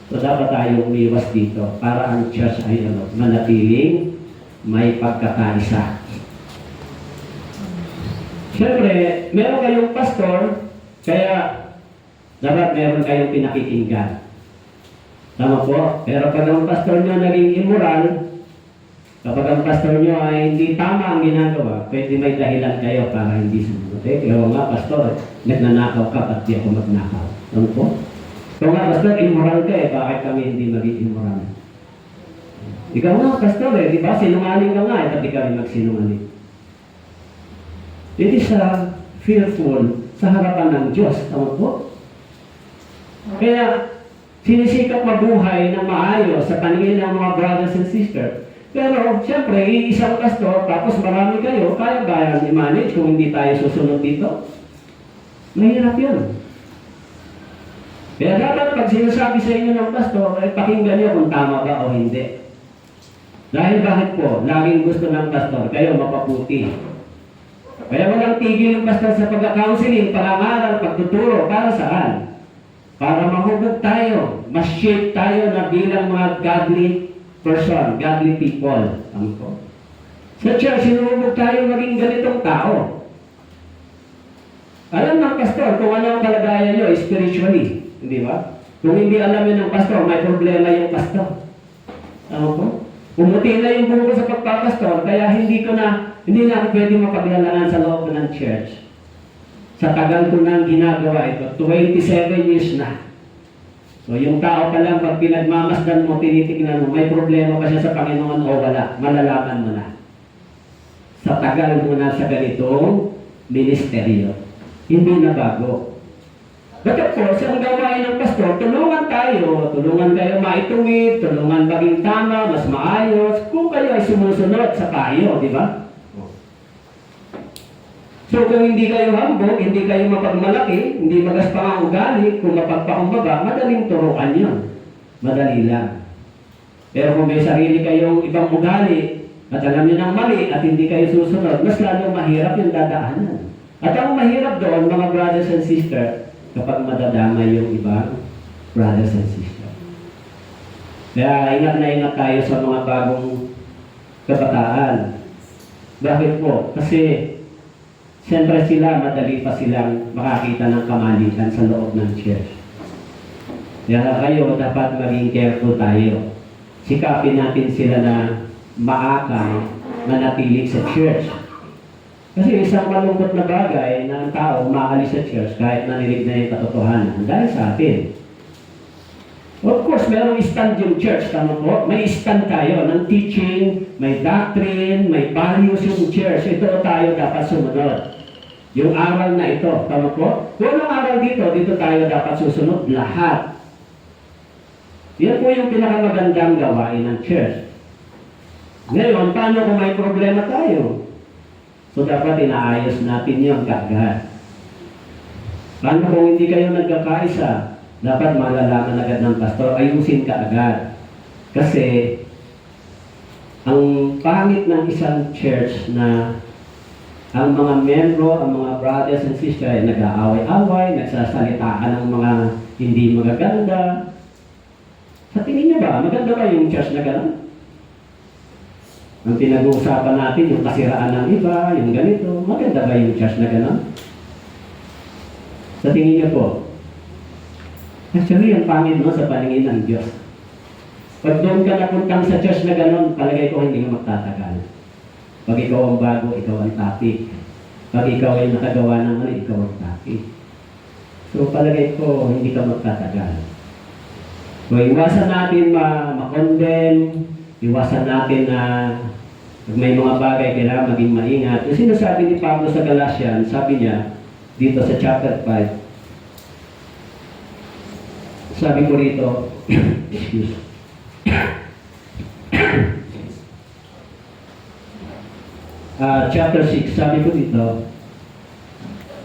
So dapat tayong umiwas dito para ang church ay manatiling may pagkakaisa. Siyempre, meron kayong pastor, kaya dapat meron kayong pinakikinggan. Tama po? Pero pag ang pastor nyo naging immoral, kapag ang pastor nyo ay hindi tama ang ginagawa, pwede may dahilan kayo para hindi sumunod. Kaya nga, pastor, nagnanakaw ka at di ako magnakaw. Tama po? Kung nga, pastor, immoral ka bakit kami hindi maging immoral? Ikaw nga, pastor di ba? Sinungaling ka nga pati kami magsinungaling. It is fearful sa harapan ng Diyos. Tama po? Kaya, sinisikap mabuhay ng maayos sa paningin ng mga brothers and sisters. Pero, siyempre, isang pastor, tapos marami kayo, kaya i-manage kung hindi tayo susunod dito. Mahirap yun. Kaya dapat pag sinasabi sa inyo ng pastor, ay pakinggan niyo kung tama ba o hindi. Dahil bakit po? Laging gusto ng pastor, kayo mapaputi. Kaya walang tigil ng pastor sa pagka-counseling, pangangaral, pagtuturo, para saan? Para mahubog tayo, mas-shape tayo na bilang mga godly person, godly people. Sa church, sinuhubog tayo maging ganitong tao. Alam ng pastor kung ano ang kalagayan nyo spiritually. Hindi ba? Kung hindi alam yun ng pastor, may problema yung pastor. Tama po? Pumuti na yung buko sa pagpapastor, kaya hindi na ako pwede mapaglalaan sa loob ng church. Sa tagal ko nang ginagawa ito, 27 years na. So yung tao pa lang, pag pinagmamasdan mo, tinitignan mo, may problema pa siya sa Panginoon o wala, malalaman mo na. Sa tagal mo na sa ganitong ministeryo. Hindi na bago. But of course, ang gawain ng pastor, tulungan kayo maituwid, tulungan maging tama, mas maayos, kung kayo ay sumusunod sa payo, di ba? So kung hindi kayo hambog, hindi kayo mapagmalaki, hindi magaspang ang ugali, kung mapagpakumbaba, madaling turuan yun. Madali lang. Pero kung may sarili kayong ibang ugali, at alam nyo ng mali, at hindi kayo susunod, mas lalong mahirap yung dadaanan. At ang mahirap doon, mga brothers and sisters, kapag madadamay yung ibang brothers and sisters. Kaya ingat na ingat tayo sa mga bagong kabataan. Bakit po? Kasi siyempre sila, madali pa silang makakita ng kamalian sa loob ng church. Kaya kayo, dapat maging careful tayo. Sikapin natin sila na maakay, manatilig sa church. Kasi isang malungkot na bagay na ang tao maalis sa church kahit naninig na yung katotohanan dahil sa atin. Of course, merong stand yung church, tama po? May stand tayo ng teaching, may doctrine, may values yung church. Ito tayo dapat sumunod. Yung aral na ito, tama po? Kung anong aral dito tayo dapat susunod lahat. Yan po yung pinakamagandang gawain ng church. Ngayon, paano kung may problema tayo? So, dapat inaayos natin yung kaagad. Paano kung hindi kayo nagkakaisa? Dapat malalaman agad ng pastor, ayusin ka agad. Kasi, ang pangit ng isang church na ang mga membro, ang mga brothers and sisters ay nag-aaway-away, nagsasalitaan ng mga hindi magaganda. Sa tingin niyo ba, maganda ba yung church na gano'n? Ang pinag-uusapan natin, yung kasiraan ng iba, yung ganito, maganda ba yung church na gano'n? Sa tingin niyo po, actually, ang pangit mo sa paningin ng Diyos. Pag doon ka napuntang sa church na gano'n, palagay ko hindi ka magtatagal. Pag ikaw ang bago, ikaw ang topic. Pag ikaw ay nakagawa ng mali, ikaw ang topic. So, palagay ko, hindi ka magtatagal. So, iwasan natin ma-condemn, iwasan natin na may mga bagay kailangan maging maingat. Yung sinasabi ni Pablo sa Galatians, sabi niya, dito sa chapter 5, sabi ko rito, excuse. Chapter 6, sabi ko dito,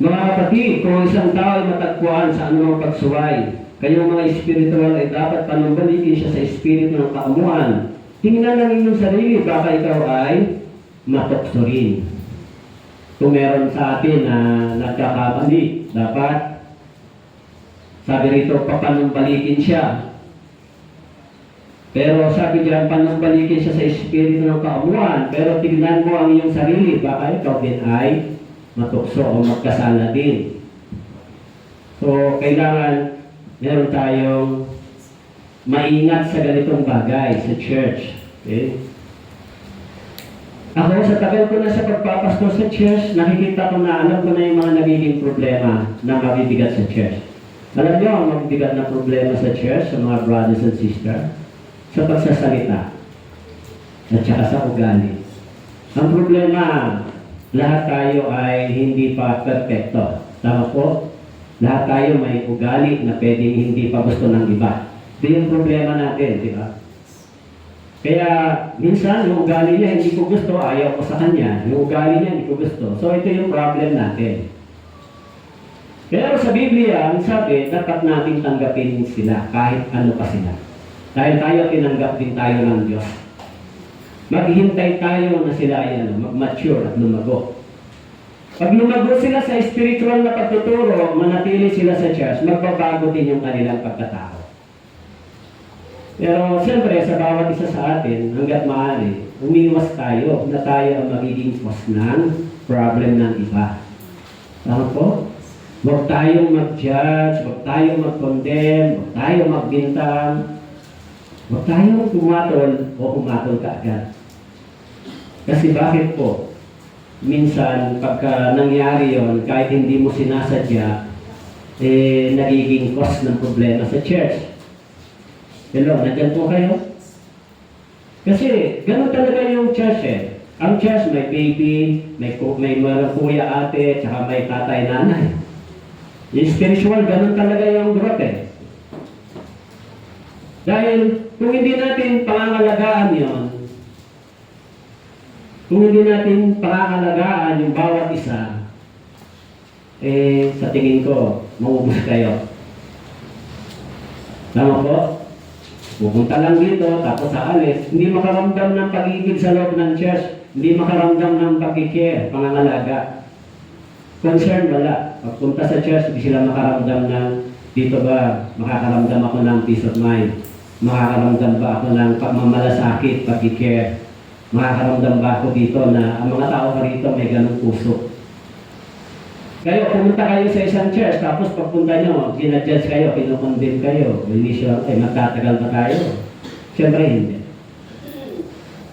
mga kapatid, kung isang tao ay matagpuan sa anumang pagsuway, kayong mga espiritual ay dapat panumbalikin siya sa espiritu ng kaamuan. Tingnan lang inyong sarili, baka ikaw ay matukso rin. Kung meron sa atin na nagkakamali, dapat sabi rito, papanumbalikin siya. Pero sabi diyan, panumbalikin siya sa espiritu ng kaamuan. Pero tignan mo ang iyong sarili, baka ikaw din ay matukso o magkasala din. So, kailangan meron tayong maingat sa ganitong bagay sa church. Okay? Ako, sa tagal ko na sa pagpapastor sa church, nakikita ko na alam ko na yung mga nagiging problema na mabibigat sa church. Alam niyo ang mabibigat na problema sa church, sa mga brothers and sisters, sa pagsasalita at saka sa ugali. Ang problema, lahat tayo ay hindi pa perfecto. Tama po? Lahat tayo may ugali na pwedeng hindi pa gusto ng iba. Ito yung problema natin, di ba? Kaya minsan yung ugali niya hindi ko gusto, ayaw ko sa kanya. Yung ugali niya hindi ko gusto. So ito yung problem natin. Pero sa Biblia, ang sabi, dapat natin tanggapin sila kahit ano pa sila. Dahil tayo tinanggap din tayo ng Diyos. Maghihintay tayo na sila ay mag-mature at lumago. Pag lumago sila sa spiritual na pagtuturo, manatili sila sa church, magbabago din yung kanilang pagkatao. Pero siyempre, sa bawat isa sa atin, hanggat maaari, umiwas tayo na tayo ang magiging cause ng problem ng iba. Tama po? Huwag tayong mag-judge, huwag tayong mag-condemn, huwag tayong magbintang, huwag tayong humatol o humatol kaagad. Kasi bakit po? Minsan, pagka nangyari yon, kahit hindi mo sinasadya, nagiging cause ng problema sa church. Hello, nandyan po kayo? Kasi, ganun talaga yung church eh. Ang church may baby, may mga kuya ate, tsaka may tatay nanay. Yung spiritual, ganun talaga yung growth eh. Dahil, kung hindi natin pangangalagaan yon, kung hindi natin pangangalagaan yung bawat isa, sa tingin ko, maubos kayo. Tama po? Pupunta lang dito, tapos aalis. Hindi makaramdam ng pag-ibig sa loob ng church. Hindi makaramdam ng pag-care, pangangalaga. Concern, wala. Pagpunta sa church, hindi sila makaramdam ng, dito ba, makakaramdam ako ng peace of mind? Makakaramdam ba ako ng pagmamalasakit, pag-care? Makakaramdam ba ako dito na ang mga tao pa rito may ganong puso? Kayo, pumunta kayo sa isang church, tapos pagpunta nyo, ginadjudge kayo, kinukondem kayo, inisyo, magtatagal ba tayo? Siyempre hindi.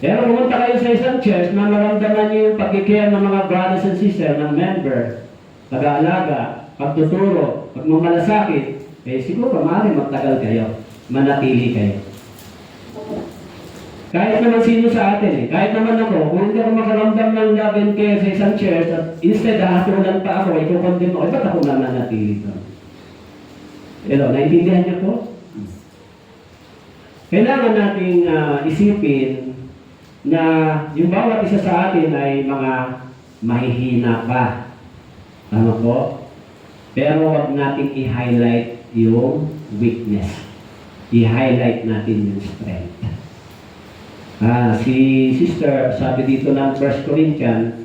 Pero pumunta kayo sa isang church na maramdaman niyo yung pagkikare ng mga brothers and sisters, ng member, pag-aalaga, pagtuturo, pagmamalasakit, eh siguro maaaring magtagal kayo, manatili kayo. Kahit naman sino sa atin kahit naman ako, kung hindi ako makaramdam ng love and care sa isang church, at instead hatulan pa ako, iko-condemn mo, ba't ako nananatili ito? Hello, naiintindihan niyo po? Kailangan nating isipin na yung bawat isa sa atin ay mga mahihina pa. Tama po? Pero wag nating i-highlight yung weakness. I-highlight natin yung strength. Si sister, sabi dito ng 1 Corinthians,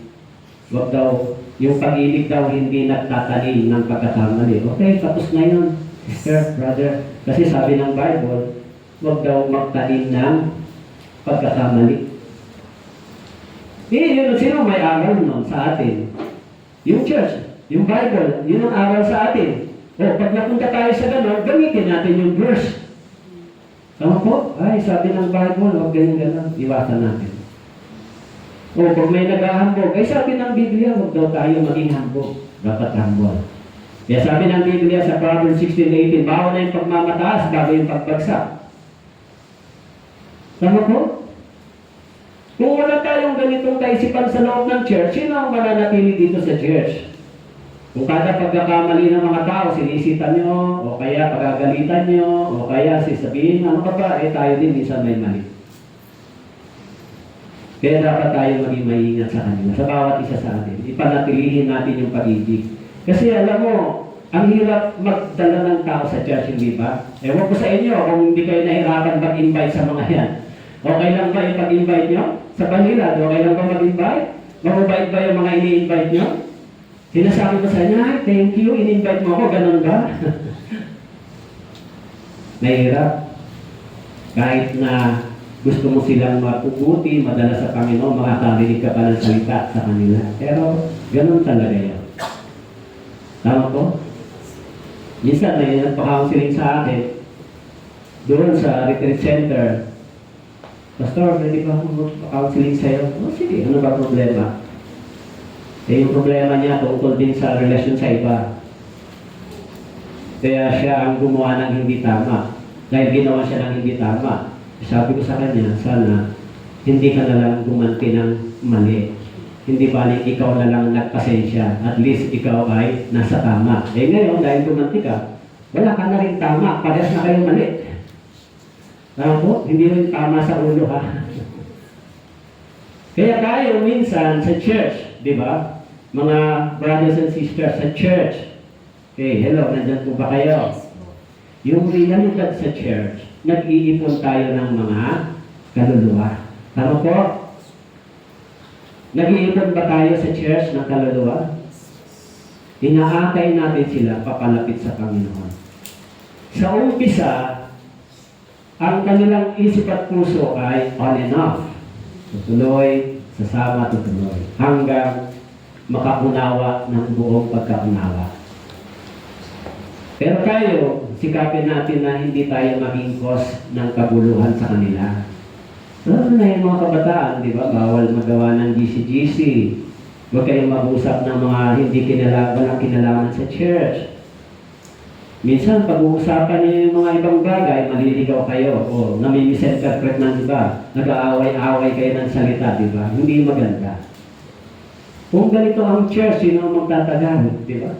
wag daw, yung pag-ibig daw hindi nagtatanim ng pagkakamali. Okay, tapos na yun, sister, brother. Kasi sabi ng Bible, wag daw magtanim ng pagkakamali. Yun, sino may aral nun sa atin? Yung church, yung Bible, yun ang aral sa atin. O, pag napunta tayo sa gano'n, gamitin natin yung verse. Tama po? Ay, sabi ng Bible, huwag ganyan-ganon, iwasan natin. O, pag may nag-ahambog, ay sabi ng Biblia, huwag daw tayo maging hambog. Dapat hambog. Kaya sabi ng Biblia sa Proverbs 16:18, bawal na yung pagmamataas bago yung pagbagsak. Tama po? Kung wala tayong ganitong kaisipan sa loob ng church, sino ang mananatili dito sa church? Kung kada pagkakamali ng mga tao, sinisita nyo, o kaya pagagalitan nyo, o kaya sasabihin, ano ka ba, tayo din minsan may mali. Kaya dapat tayo maging maingat sa kanila, sa bawat isa sa atin. Ipanatilihin natin yung pag-ibig. Kasi alam mo, ang hirap magdala ng tao sa church, hindi ba? Ewan ko sa inyo, kung hindi kayo nahirapan mag-invite sa mga yan. Okay lang ba ipag-invite nyo? Sa kanila, okay lang ba mag-invite? Mababait ba yung mga ini-invite nyo? Sinasabi ko sa inyo, ay, thank you, in-invite mo ako, ganun ba? Nahirap. Kahit na gusto mo silang mapuputi, madala sa Panginoon, makakarinig ka pa ng salita sa kanila. Pero, ganun talaga yan. Tama po? Minsan, may nagpa-counseling sa akin, doon sa retreat center, Pastor, pwede ba akong counseling sa'yo? O sige, ano ba problema? Yung problema niya tungkol din sa relasyon sa iba. Kaya siya ang gumawa ng hindi tama. Dahil ginawa siya ng hindi tama. Sabi ko sa kanya, sana hindi ka na lang gumanti ng mali. Hindi balik ikaw na lang nagpasensya. At least ikaw ay nasa tama. Ngayon, dahil gumanti ka, wala ka na rin tama. Parehas na kayo mali. Tama po? Hindi rin tama sa ulo ha. Kaya tayo minsan sa church, di ba? Mga brothers and sisters sa church. Okay, hello, nandyan po ba kayo? Yung realidad sa church, nag-iipon tayo ng mga kaluluwa. Tama po? Nag-iipon ba tayo sa church ng kaluluwa? Inaakay natin sila papalapit sa Panginoon. Sa umpisa, ang kanilang isip at puso ay on and off. Tutuloy, sasama, tutuloy. Hanggang makakunawa ng buong pagkaunawa. Pero tayo, sikapin natin na hindi tayo maging cause ng kaguluhan sa kanila. Ano na yung mga kabataan, di ba? Bawal magawa ng GC-GC. Huwag kayong mag-usap ng mga hindi walang kinalaman sa church. Minsan, pag-uusapan niyo yung mga ibang bagay, maliligaw kayo o namimisinterpret ng iba. Nag-aaway-aaway kayo ng salita, di ba? Hindi maganda. Kung ganito ang church, sino ang magtatagal, di ba?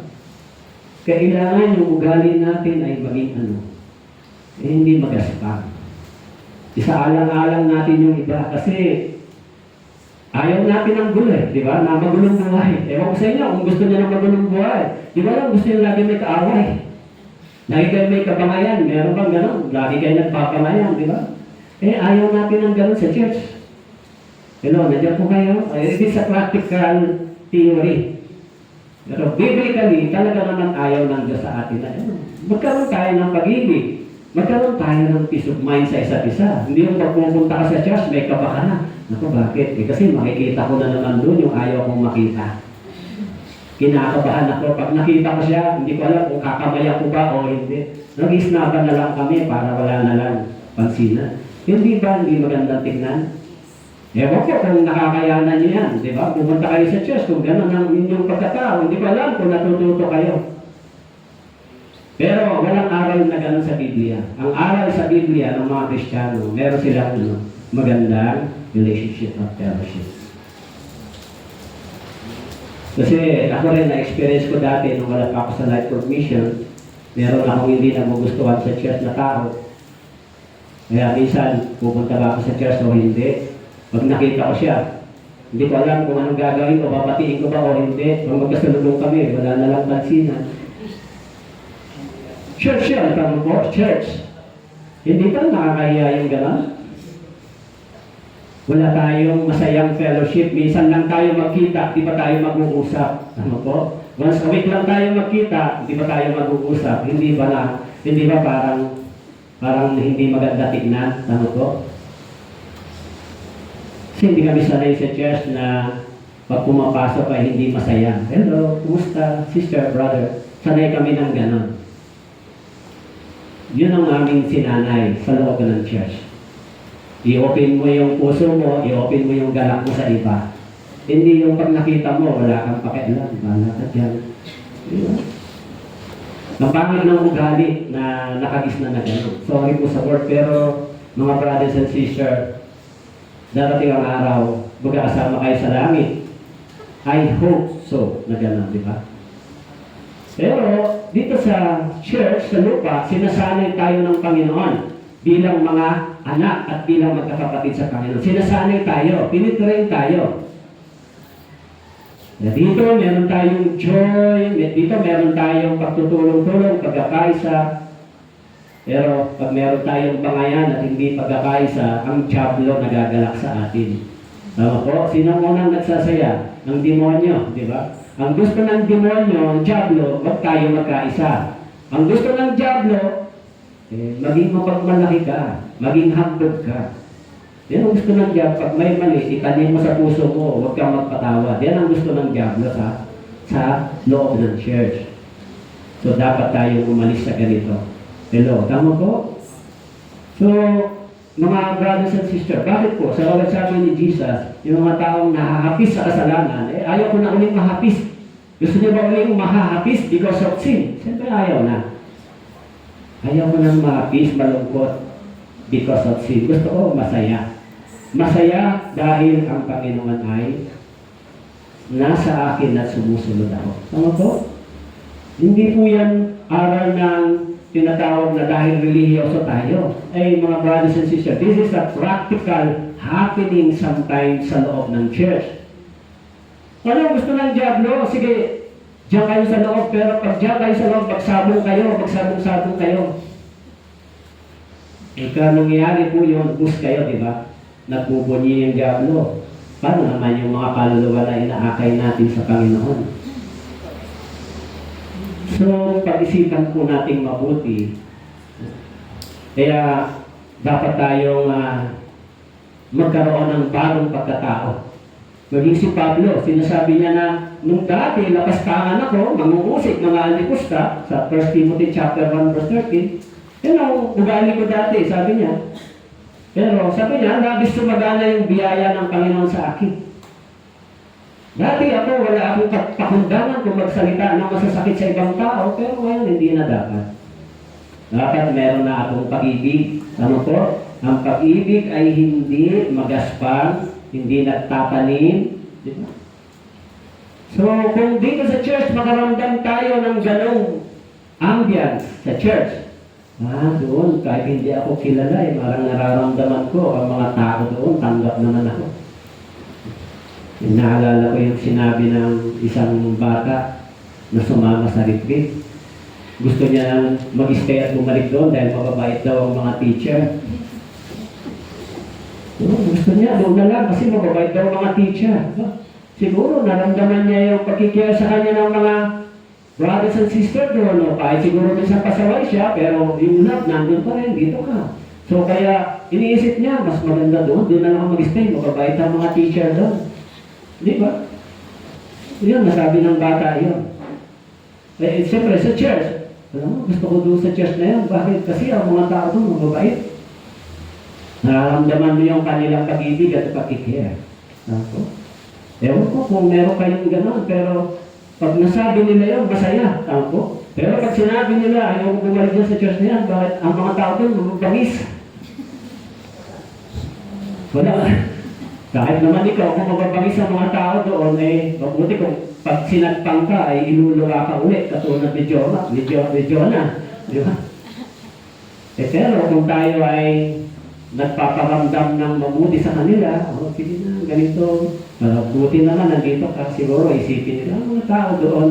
Kailangan yung ugali natin ay maging hindi magaspang. Isaalang-alang natin yung iba kasi ayaw natin ng gulo di ba? Na magulong buhay. Ewan ko sa inyo, kung gusto niya ng magulong buhay, di ba lang gusto niya lagi may kaaway? Lagi kayo may kabangayan, meron bang gano'n? Lagi kayo nagpapangayan, di ba? Ayaw natin ng gano'n sa church. Hello, nandiyan po kayo? It is a practical theory. Pero biblically, talaga naman ayaw ng Diyos sa atin. Magkaroon tayo ng pag-ibig. Magkaroon tayo ng peace of mind sa isa't isa. Hindi yung pag pumunta ka sa church, may kaba ka na. Naku, bakit? Kasi makikita ko na naman doon yung ayaw kong makita. Kinakabahan ako. Pag nakita ko siya, hindi ko alam kung kakamaya ko ba o hindi. Nag-isnaban na lang kami para wala na lang pansinan. Hindi ba hindi magandang tingnan? Ewan ko kung nakakayanan niyo yan, di ba? Pumunta kayo sa church, kung gano'n ang inyong pagkatao, hindi ko alam kung natututo kayo. Pero walang aral na gano'n sa Biblia. Ang aral sa Biblia ng mga Kristiyano, meron silang magandang relationship at fellowship. Kasi ako rin, na-experience ko dati nung wala pa ako sa Life Work Mission, meron akong hindi nagugustuhan sa church na tao. Kaya minsan, pupunta ba ako sa church o hindi? Pag nakita ko siya, hindi ko alam kung anong gagawin ko, papatiin ko ba o hindi. Pag magkasunod kami, wala na lang pansinan. Church yan, tama po, church. Hindi ba nakakahiya yung gano'n? Wala tayong masayang fellowship. Minsan lang tayo magkita, di ba tayo mag-uusap? Tama po? Once a week lang tayo magkita, di ba tayo mag-uusap? Hindi ba parang hindi maganda tignan? Tama po? Kasi hindi kami sanay sa church na pag pumapasok ay hindi masaya. Hello, kumusta, sister, brother? Sanay kami ng gano'n. Yun ang aming sinanay sa loob ng church. I-open mo yung puso mo, i-open mo yung galak mo sa iba. Hindi yung pag nakita mo, wala kang pakialam, wala ka dyan. Diba? Ang pangit ng ugali na nakagisna na gano'n. Sorry po sa word, pero mga brothers and sisters, darating ang araw, magkakasama kayo sa langit. I hope so, na gano'n, di ba? Pero dito sa church, sa lupa, sinasanay tayo ng Panginoon bilang mga anak at bilang magkakapatid sa Panginoon. Sinasanay tayo, pinitrain tayo. Dito meron tayong joy, dito meron tayong pagtutulong-tulong, pagkakaisa. Pero pag meron tayong bangayan at hindi pagkakaisa, ang diablo nagagalak sa atin. Tama po? Sino unang nagsasaya? Ang demonyo, di ba? Ang gusto ng demonyo, ang diablo, wag tayo magkaisa. Ang gusto ng diablo, maging mapagmalaki ka, maging hambog ka. Yan ang gusto ng diablo. Pag may mali, itanim mo sa puso mo, huwag kang magpatawad. Yan ang gusto ng diablo sa loob ng church. So, dapat tayo umalis sa ganito. Hello, tama po? So, mga brothers and sisters, bakit po? Sa ulat sabi ni Jesus, yung mga taong nahahapis sa kasalanan, ayaw ko na uling mahapis. Gusto niyo ba uling mahahapis because of sin? Siyempre ayaw na. Ayaw ko nang mahapis, malungkot because of sin. Gusto ko masaya. Masaya dahil ang Panginoon ay nasa akin at sumusunod ako. Tama po? Hindi po yan aral ng tinatawag na dahil religyoso tayo. Ay mga brothers and sisters, this is a practical happening sometimes sa loob ng church. Ano gusto ng diablo? Sige, diyan kayo sa loob, pero pag diyan kayo sa loob, magsabong-sabong kayo. Ika nangyayari po yun, bus kayo, di ba? Nagbubunyi yung diablo. Paano naman yung mga kaluluwa na inaakay natin sa Panginoon? So, pag-isipan po nating mabuti. Kaya, dapat tayong magkaroon ng bagong pagkatao. Maging si Pablo, sinasabi niya na, nung dati, lapastangan ako, mangungusik, mga alipusta, sa 1 Timothy chapter 1, verse 13. Yan ang ugali ko dati, sabi niya. Pero sabi niya, labis sumagana yung biyaya ng Panginoon sa akin. Dati ako, wala akong pakundangan kung magsalita ng masasakit sa ibang tao, pero ngayon hindi na dapat. Dapat meron na akong pag-ibig. Ano po? Ang pag-ibig ay hindi magaspang, hindi nagtatanim. Diba? So, kung dito sa church, makaramdam tayo ng ganong ambience sa church. Doon, kahit hindi ako kilala, marang nararamdaman ko, ang mga tao doon, tanggap naman ako. Naalala ko yung sinabi ng isang bata na sumama sa retreat. Gusto niya mag-stay at bumalik doon dahil mababait daw ang mga teacher. Gusto niya, doon na lang kasi mababait daw ang mga teacher. Siguro, naramdaman niya yung pagkikiyar sa kanya ng mga brothers and sisters doon. Kahit siguro minsan pasaway siya, pero yung love, nandun pa rin, dito ka. So kaya, iniisip niya, mas maganda doon na lang ako mag-stay, mababait ang mga teacher doon. Di ba? Yun, nasabi ng bata yun. Siyempre, sa church, alam mo, gusto ko doon sa church na yun. Bakit? Kasi ang mga tao doon, mababait. Nararamdaman mo yung kanilang pag-ibig at pag-care. Ako. Ewan ko kung meron kayong gano'n, pero pag nasabi nila yun, masaya. Ako. Pero pag sinabi nila, ayaw ko bumalik dyan sa church na yan, bakit ang mga tao doon, bangis? Wala. Kahit naman ikaw, kung mababangis ang mga tao doon, eh, mabuti kung pag sinagpang ka, ay iluluwa ka ulit, katulad ni Jonah. Di ba? Eh, pero kung tayo ay nagpaparamdam ng mabuti sa kanila, sige na, ganito. Buti naman, nandito ka, siguro isipin nila, ang mga tao doon,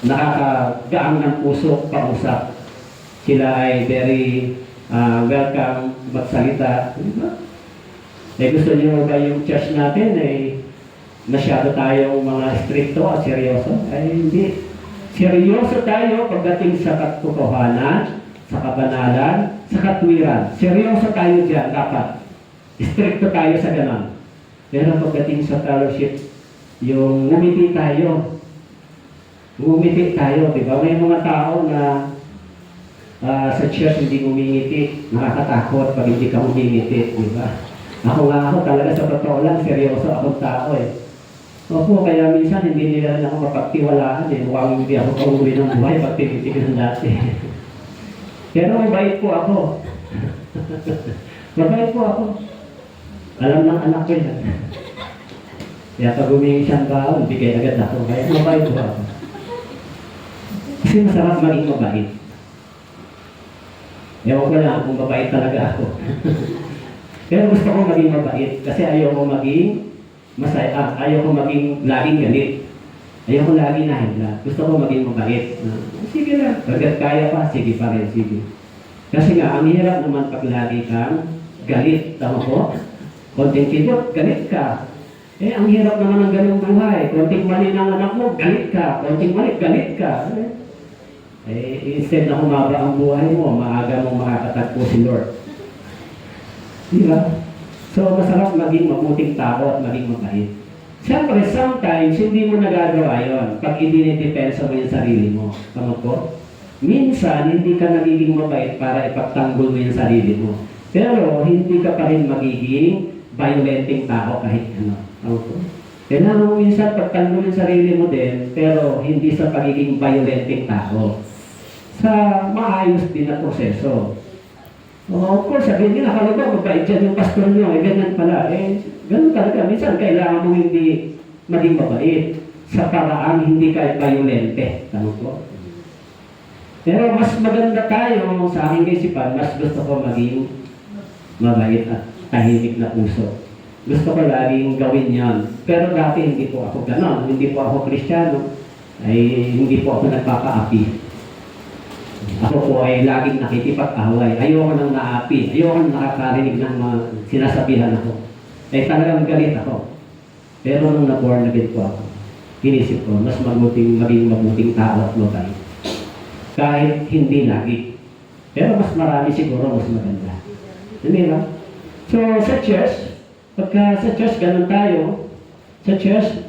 nakakagaang ng puso, pausap. Sila ay very welcome magsalita. Diba? Eh, gusto niyo ba yung church natin, eh, masyado tayong mga stricto at seryoso? Ay, hindi. Seryoso tayo pagdating sa katotohanan, sa kabanalan, sa katwiran. Seryoso tayo dyan, dapat. Stricto tayo sa ganon. Pero pagdating sa fellowship, yung ngumiti tayo. Ngumiti tayo, di ba? May mga tao na sa church hindi ngumingiti. Nakakatakot pag hindi ka ngumingiti, di ba? Ako talaga sa totoo lang, seryoso akong tao eh. Opo, kaya minsan hindi nila rin ako mapagtiwalaan eh. Mukhang hindi ako pauwi ng buhay pag tinitigan dati. Pero mabait po ako. Mabait po ako. Alam ng anak ko yan. Kaya pag humingi siyang baon, bigay agad ako. Kaya mabait po ako. Kasi masarap maging mabait. Ewan ko lang kung mabait talaga ako. Pero gusto ko maging mabait. Kasi ayaw ko maging masaya. Ayaw ko maging laging galit. Ayaw ko laging nahigla. Gusto ko maging mabait. Sige lang. Pagkat kaya pa, sige pa rin. Sige. Kasi nga, ang hirap naman pag lagi kang galit. Tama po? Konting kibot, galit ka. Eh, ang hirap naman ng ganung buhay. Konting mali ng anak mo, galit ka. Konting mali, galit ka. Eh, instead na humaba ang buhay mo, maaga mong makakatagpo si Lord. Diba? So, masarap maging mabuting tao at maging mabait. Siyempre, sometimes, hindi mo nagagawa yun pag idinidepensa mo yung sarili mo. Tama po? Minsan, hindi ka nagiging mabait para ipagtanggol mo yung sarili mo. Pero, hindi ka pa rin magiging violenting tao kahit ano. Tama po? Kailangan mo minsan pagtanggol yung sarili mo din, pero hindi sa pagiging violenting tao. Sa maayos din na proseso. Of course, sabihin nila, akala ba, mabait dyan yung pastor nyo, eh, ganyan pala. Eh, ganun talaga. Minsan, kailangan mo hindi maging mabait sa paraan hindi ka violente. Tama po? Pero mas maganda tayo sa aking kaisipan, mas gusto ko maging mabait at tahimik na puso. Gusto ko laging gawin yan. Pero dati hindi po ako ganon. Hindi po ako Kristiyano. Ay hindi po ako nagpapaapi. Ako po ay laging nakikipag-away. Ayoko nang naapi. Ayoko nang nakakarinig ng mga sinasabihan ako. Eh talagang galit ako. Pero nung na-born again po ako, inisip ko, mas maging mabuting tao at mabait. Kahit hindi lagi. Pero mas marami siguro, mas maganda. Hindi ba? So sa church, pagka sa church ganun tayo, sa church,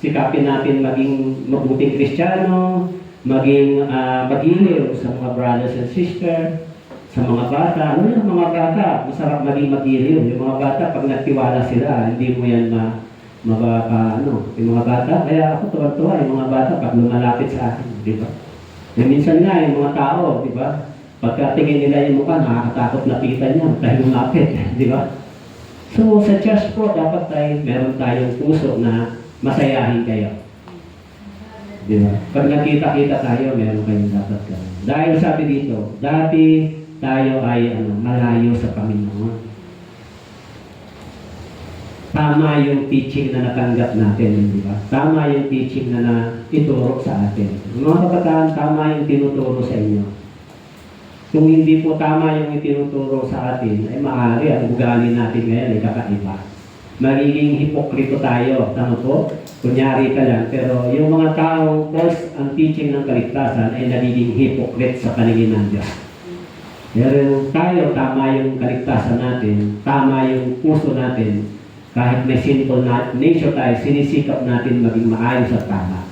sikapin natin maging mabuting Kristiyano, maging magiliw sa mga brothers and sisters, sa mga bata. Ano yung mga bata? Masarap maging magiliw. Yung mga bata, pag nagtiwala sila, hindi mo yan yung mga bata. Kaya ako tuwa-tuwa, yung mga bata, pag lumalapit sa akin, di ba? E minsan nga, yung mga tao, di ba? Pagkatingin nila yung mukha, nakakatakot lapitan niya, dahil lumapit, di ba? So, sa church po, dapat meron tayong puso na masayahin kayo. Di ba? Pag nakita-kita tayo, meron kayong dapat gawin. Dahil sabi dito, dati tayo ay malayo sa Panginoon. Tama yung teaching na natanggap natin, di ba? Tama yung teaching na ituro sa atin. Mga kabataan, tama yung tinuturo sa inyo. Kung hindi po tama yung itinuturo sa atin, ay maaari ang ugali natin ngayon ay kakaiba. Magiging hipokrito tayo, tama po? Kunyari ka lang, pero yung mga taong false ang teaching ng kaligtasan ay nagiging hypocrite sa paningin ng Diyos. Pero tayo, tama yung kaligtasan natin, tama yung puso natin, kahit may sinful nature tayo, sinisikap natin maging maayos at tama.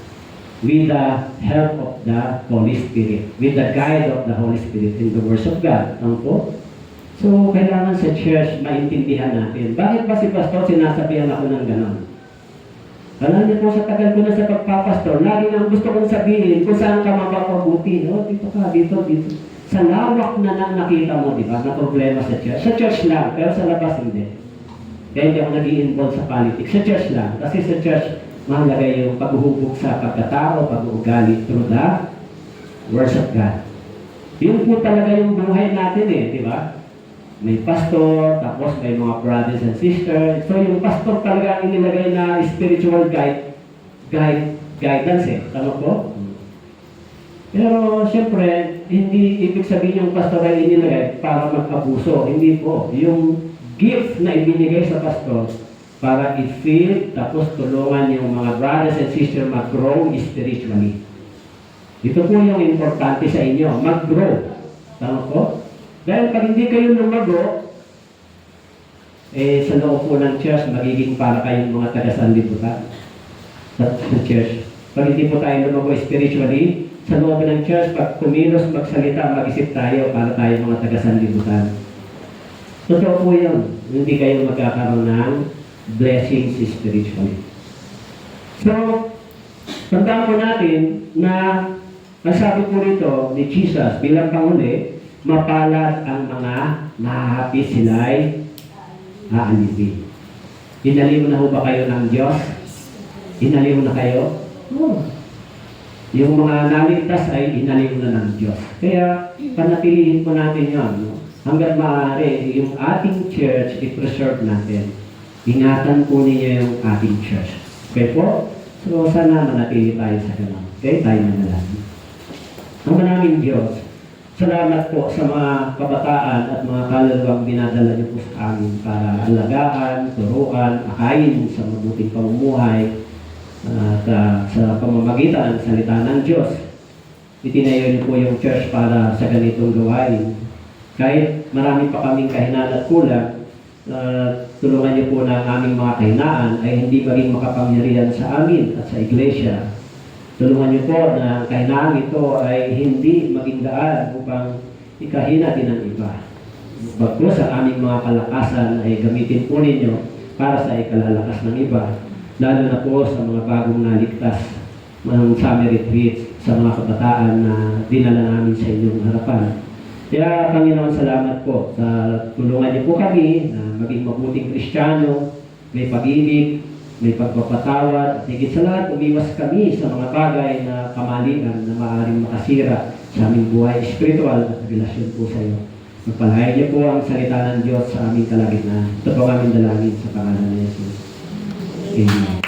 With the help of the Holy Spirit, with the guide of the Holy Spirit in the words of God. Tama po? So, kailangan sa church maintindihan natin. Bakit ba si pastor sinasabihan ako ng ganon? Alam niyo po, sa tagal ko na sa pagpapastor, lagi nang gusto kong sabihin kung saan ka mapapabuti. Oh, dito ka, dito. Sa lawak na nakita mo, di ba, na problema sa church. Sa church lang, pero sa labas hindi. Kaya hindi ako nag-i-involve sa politics. Sa church lang. Kasi sa church, mahalaga yung paghuhubog sa pagkatao, pag-uugali through the words of God. Yun po talaga yung buhay natin di ba? May pastor, tapos may mga brothers and sisters. So yung pastor talaga ang inilagay na spiritual guidance Tama po? Pero siyempre, hindi ibig sabihin yung pastor ay inilagay para mag-abuso. Hindi po. Yung gift na ibinigay sa pastor para i-feed, tapos tulungan yung mga brothers and sisters mag-grow spiritually. Ito po yung importante sa inyo, mag-grow. Tama po? Dahil pag hindi kayo lumago, sa loob po ng church, magiging para kayong mga taga-sanlibutan sa church. Pag hindi po tayo lumago spiritually, sa loob ng church, pag kumilos, magsalita, mag-isip tayo para tayo mga taga-sanlibutan. Totoo po yun. Hindi kayo magkakaroon ng blessings spiritually. So, tandaan po natin na ang sabi po rito ni Jesus bilang panguli, mapalad ang mga nahahapi sila'y aalipin. Inaliw na ho ba kayo ng Diyos? Inaliw na kayo? Oh. Yung mga naligtas ay inaliw na ng Diyos. Kaya panatilihin po natin yun. Hanggang maaari, yung ating church, i-preserve natin. Ingatan po niya yung ating church. Okay po? So sana manatili tayo sa ganun. Okay? Tayo manalangin. Ang manaming Diyos, salamat po sa mga kabataan at mga kaluluwang dinadala niyo po sa amin para alagaan, turuan, akayin sa mabuting pamumuhay at sa pamamagitan ng salita ng Diyos. Itinayo niyo po yung church para sa ganitong gawain. Kahit marami pa kaming kahinaan at kulang, tulungan niyo po na ang aming mga kahinaan ay hindi maging makapangyarihan sa amin at sa iglesia. Tulungan niyo po na ang kahinaan ito ay hindi maging daan upang ikahina din ang iba. Bagkus sa aming mga kalakasan ay gamitin po ninyo para sa ikalalakas ng iba, lalo na po sa mga bagong naligtas ng summer retreats, sa mga kabataan na dinala namin sa inyong harapan. Kaya Panginoon, salamat po sa tulungan niyo po kami na maging mabuting Kristiyano, may pag-ibig, may pagpapatawad, at higit sa lahat, umiwas kami sa mga bagay na kamalingan na maaaring makasira sa aming buhay espiritual at relasyon po sa iyo. Magpalahay niyo po ang salita ng Diyos sa aming kalagitnaan. Ito po aming dalangin sa pangalan ni Jesus. Amen.